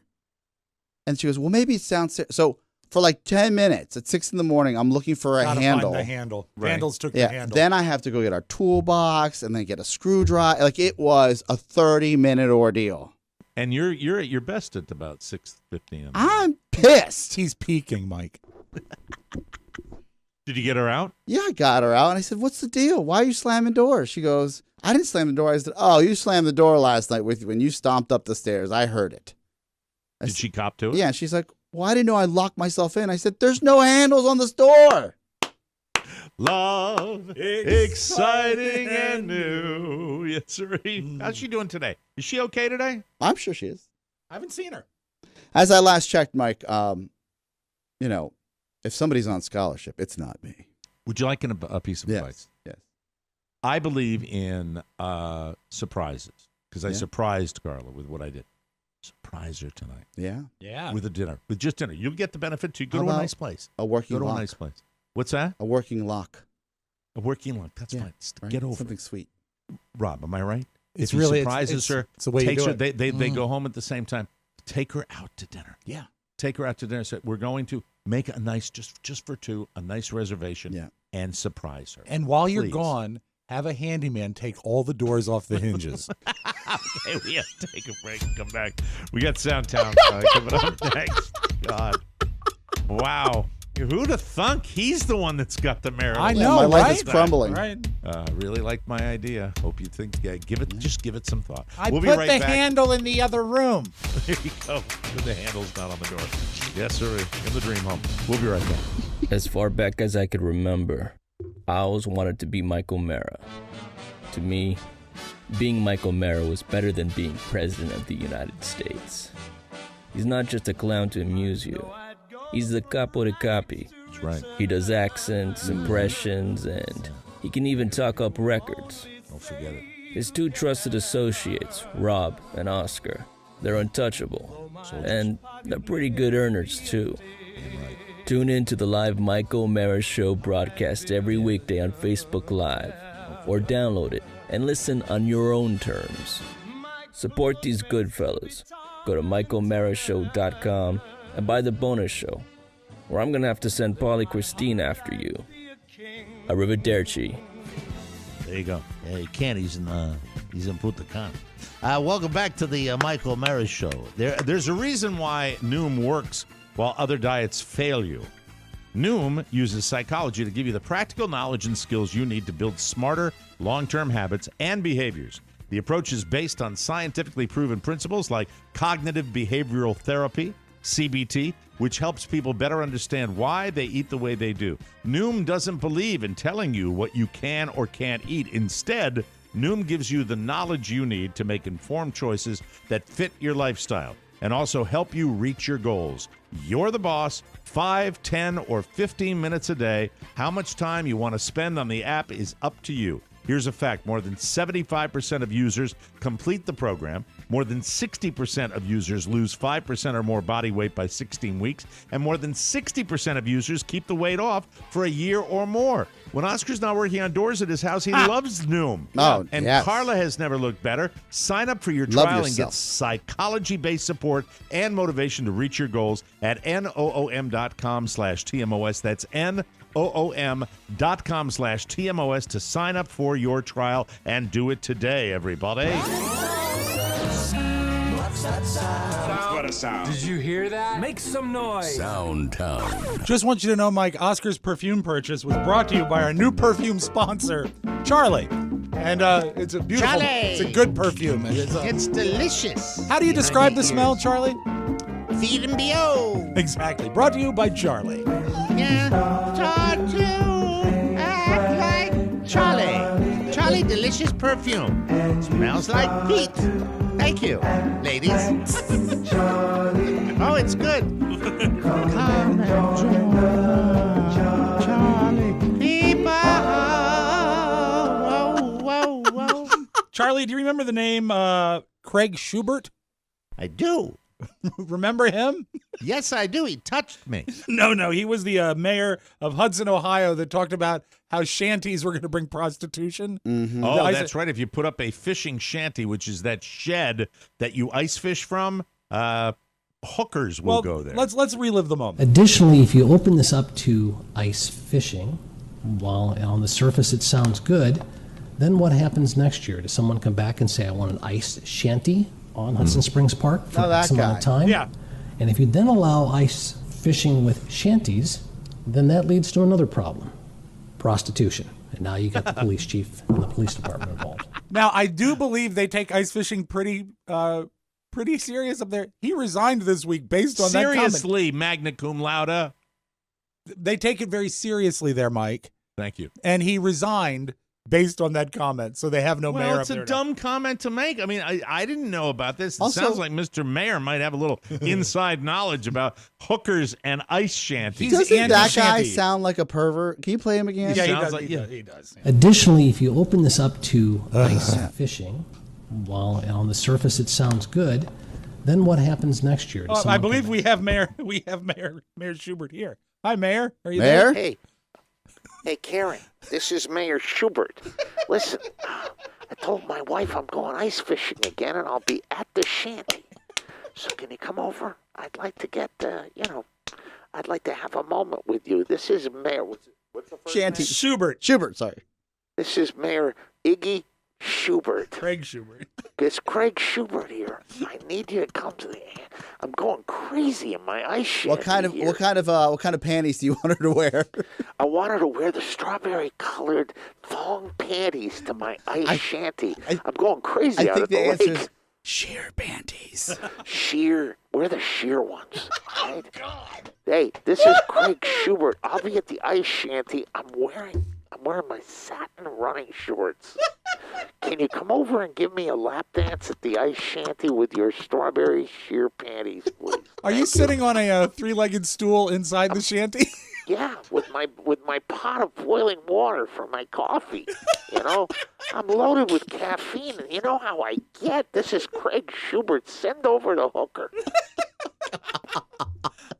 And she goes, well, maybe it's downstairs. So for like 10 minutes at 6 in the morning, I'm looking for a handle. Find the handle. Right. Vandals took the handle. Then I have to go get our toolbox and then get a screwdriver. Like it was a 30-minute ordeal. And you're at your best at about 6:50. I'm pissed. He's peaking, Mike. Did you get her out? Yeah, I got her out. And I said, what's the deal? Why are you slamming doors? She goes, I didn't slam the door. I said, oh, you slammed the door last night when you stomped up the stairs. I heard it. Did she cop to it? Yeah, and she's like, well, I didn't know I locked myself in. I said, there's no handles on this door. Love, exciting and new. Yes, sir. How's she doing today? Is she okay today? I'm sure she is. I haven't seen her. As I last checked, Mike, if somebody's on scholarship, it's not me. Would you like a piece of advice? Yes. I believe in surprises because I surprised Carla with what I did. Surprise her tonight. Yeah. Yeah. With just dinner. You'll get the benefit too. Go to a nice place. A working lock. Go to a nice place. What's that? A working lock. A working lock. That's fine. Right? Get over something sweet. Rob, am I right? It's if he really surprises her, it's the way takes you her, do it. they go home at the same time. Take her out to dinner. Yeah. Take her out to dinner. Say, we're going to make a nice, just for two, a nice reservation and surprise her. And while you're gone, have a handyman take all the doors off the hinges. Okay, we have to take a break and come back. We got Soundtown coming up next. God. Wow. Who'd have thunk he's the one that's got the marital? I know, my life right? is crumbling. Right. Really like my idea. Hope you think. Just give it some thought. We'll be put right the back. handle in the other room. There you go. The handle's not on the door. Yes, sir. In the dream home. We'll be right back. As far back as I could remember, I always wanted to be Michael Mara. To me, being Michael Mara was better than being President of the United States. He's not just a clown to amuse you. He's the capo de capi. That's right. He does accents, impressions, and he can even talk up records. Don't forget it. His two trusted associates, Rob and Oscar, they're untouchable. And they're pretty good earners, too. Tune in to the live Mike O'Mara Show broadcast every weekday on Facebook Live, or download it and listen on your own terms. Support these good fellas. Go to MikeO'MaraShow.com and buy the bonus show, or I'm going to have to send Paulie Christine after you. Arrivederci. There you go. Yeah, he can't. He's in Punta Cana. Welcome back to the Mike O'Mara Show. There's a reason why Noom works while other diets fail you. Noom uses psychology to give you the practical knowledge and skills you need to build smarter, long-term habits and behaviors. The approach is based on scientifically proven principles like cognitive behavioral therapy, CBT, which helps people better understand why they eat the way they do. Noom doesn't believe in telling you what you can or can't eat. Instead, Noom gives you the knowledge you need to make informed choices that fit your lifestyle. and also help you reach your goals. You're the boss. 5, 10, or 15 minutes a day. How much time you want to spend on the app is up to you. Here's a fact. More than 75% of users complete the program. More than 60% of users lose 5% or more body weight by 16 weeks. And more than 60% of users keep the weight off for a year or more. When Oscar's not working on doors at his house, he loves Noom. Oh, and yes. Carla has never looked better. Sign up for your Love trial and yourself. get psychology-based support and motivation to reach your goals at noom.com/TMOS. That's noom.com/TMOS to sign up for your trial and do it today, everybody. What a sound. Did you hear that? Make some noise. Soundtown. Just want you to know, Mike, Oscar's perfume purchase was brought to you by our new perfume sponsor, Charlie. And it's a beautiful, Charlie. it's a good perfume. It's delicious. How do you describe the smell, Charlie? Feed and B.O. Exactly. Brought to you by Charlie. Yeah, talk to act like Charlie. Charlie delicious perfume. Smells like Pete. Thank you, ladies. Oh, it's good. Come and join Charlie. People. Whoa, whoa, whoa. Charlie, do you remember the name Craig Schubert? I do. Remember him? Yes, I do. He touched me. No. He was the mayor of Hudson, Ohio, that talked about how shanties were going to bring prostitution. Mm-hmm. Oh, that's right. If you put up a fishing shanty, which is that shed that you ice fish from, hookers will go there. Let's relive the moment. Additionally, if you open this up to ice fishing, while on the surface it sounds good, then what happens next year? Does someone come back and say, I want an ice shanty on Hudson Springs Park for X amount of time? Yeah. And if you then allow ice fishing with shanties, then that leads to another problem, prostitution. And now you got the police chief and the police department involved. Now, I do believe they take ice fishing pretty serious up there. He resigned this week based on that comment. Seriously, magna cum laude. They take it very seriously there, Mike. Thank you. And he resigned based on that comment, so they have no mayor up Well, it's there a dumb comment to make. I mean, I didn't know about this. It Also- sounds like Mr. Mayor might have a little inside knowledge about hookers and ice shanties. Doesn't that guy anti-shanty. sound like a pervert? Can you play him again? Yeah, he Sounds does. like- He does. Additionally, if you open this up to ice fishing, while on the surface it sounds good, then what happens next year? Does I someone believe come we have Mayor Schubert here. Hi, Mayor. Are you Mayor? there? Hey, Karen, this is Mayor Schubert. Listen, I told my wife I'm going ice fishing again, and I'll be at the shanty. So can you come over? I'd like to get, I'd like to have a moment with you. This is Mayor. What's the first Shanty. name? Schubert, sorry. This is Mayor Iggy Schubert. Craig Schubert. It's Craig Schubert here. I need you to come to the. I'm going crazy in my ice shanty. What kind of panties do you want her to wear? I want her to wear the strawberry-colored thong panties to my ice shanty. I'm going crazy I out think at the the answer lake. is sheer panties. Sheer. Wear the sheer ones. Right? Oh, God. Hey, this is Craig Schubert. I'll be at the ice shanty. I'm wearing my satin running shorts. Can you come over and give me a lap dance at the ice shanty with your strawberry sheer panties, please? Are you sitting on a three-legged stool inside the shanty? Yeah, with my pot of boiling water for my coffee. You know, I'm loaded with caffeine, and you know how I get. This is Craig Schubert. Send over the hooker.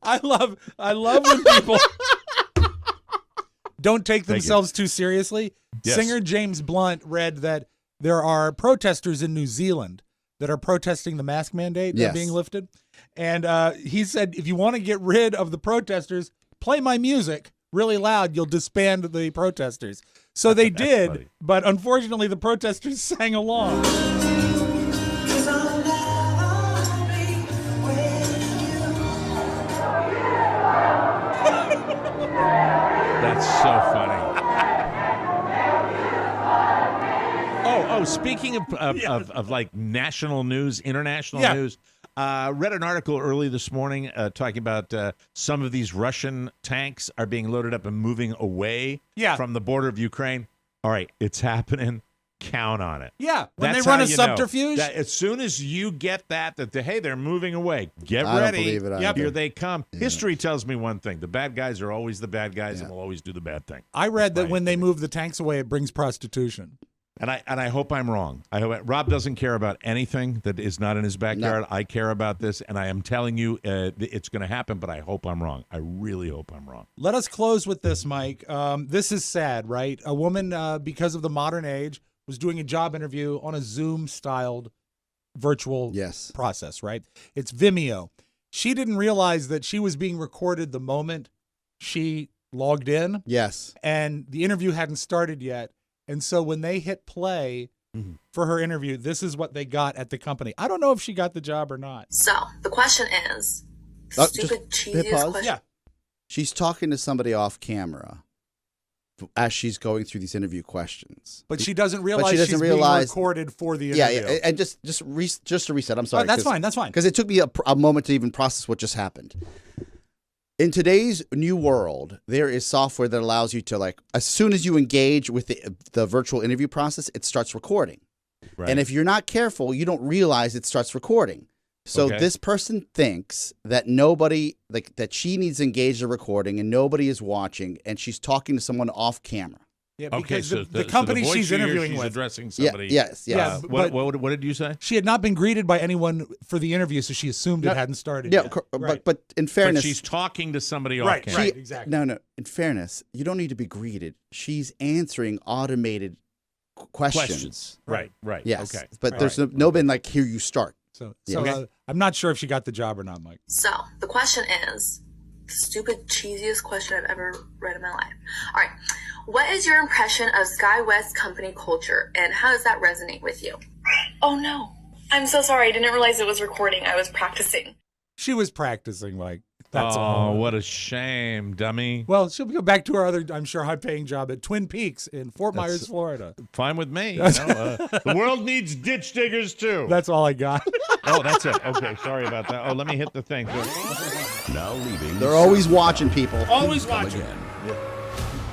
I love when people don't take themselves too seriously. Yes. Singer James Blunt read that there are protesters in New Zealand that are protesting the mask mandate being lifted. And he said, if you want to get rid of the protesters, play my music really loud. You'll disband the protesters. So they did, funny. but unfortunately the protesters sang along. That's so funny. Oh, speaking of like national news, international news, read an article early this morning talking about some of these Russian tanks are being loaded up and moving away from the border of Ukraine. All right, it's happening. count on it. Yeah, when That's they run how a you know. subterfuge. That as soon as you get that hey, they're moving away. Get I ready. don't believe it Yep, either. here they come. Yeah. History tells me one thing: the bad guys are always the bad guys, and will always do the bad thing. I read that when they move the tanks away, it brings prostitution. And I hope I'm wrong. I hope Rob doesn't care about anything that is not in his backyard. I care about this, and I am telling you it's going to happen, but I hope I'm wrong. I really hope I'm wrong. Let us close with this, Mike. This is sad, right? A woman, because of the modern age, was doing a job interview on a Zoom-styled virtual process, right? It's Vimeo. She didn't realize that she was being recorded the moment she logged in. Yes. And the interview hadn't started yet. And so when they hit play for her interview, this is what they got at the company. I don't know if she got the job or not. So the question is, stupid, cheesiest question. Yeah. She's talking to somebody off camera as she's going through these interview questions. But she doesn't realize she's being recorded for the interview. Yeah, and just to reset, I'm sorry. Oh, that's fine. Because it took me a moment to even process what just happened. In today's new world, there is software that allows you to, like, as soon as you engage with the virtual interview process, it starts recording. Right. And if you're not careful, you don't realize it starts recording. So this person thinks that nobody, like, that she needs to engage the recording and nobody is watching, and she's talking to someone off camera. Yeah, because the company she's interviewing with, addressing somebody. Yes. What did you say? She had not been greeted by anyone for the interview, so she assumed it hadn't started yet. But in fairness, but she's talking to somebody off camera. Right, exactly. No. In fairness, you don't need to be greeted. She's answering automated questions. Right. Yes. Okay. But there's no been like, here you start. So I'm not sure if she got the job or not, Mike. So the question is, the stupid, cheesiest question I've ever read in my life. All right. What is your impression of SkyWest company culture, and how does that resonate with you? Oh, no. I'm so sorry. I didn't realize it was recording. I was practicing. She was practicing, Mike. That's oh, all. What a shame, dummy. Well, she'll go back to her other, I'm sure, high-paying job at Twin Peaks in Fort Myers, Florida. Fine with me. The world needs ditch diggers, too. That's all I got. Oh, that's it. Okay, sorry about that. Oh, let me hit the thing. Now leaving. They're always watching people. Always watching.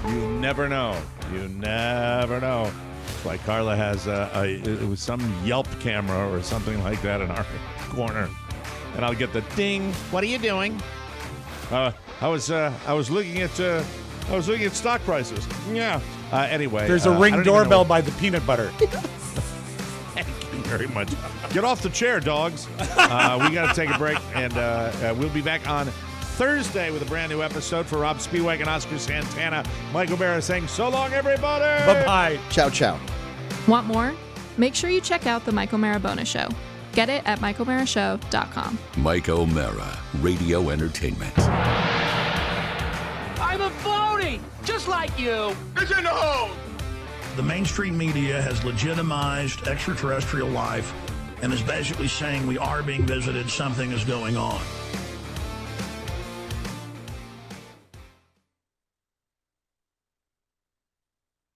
You never know. You never know. It's like Carla has it was some Yelp camera or something like that in our corner, and I'll get the ding. What are you doing? I was looking at stock prices. Yeah. Anyway, there's a Ring doorbell by the peanut butter. Thank you very much. Get off the chair, dogs. We got to take a break, and we'll be back on Thursday with a brand new episode. For Rob Spiewak and Oscar Santana, Michael Barra saying so long, everybody. Bye-bye. Ciao. Want more? Make sure you check out The Mike O'Mara Bonus Show. Get it at MikeO'MaraShow.com. Mike O'Mara, Radio Entertainment. I'm a phony, just like you. It's in the hole. The mainstream media has legitimized extraterrestrial life and is basically saying we are being visited, something is going on.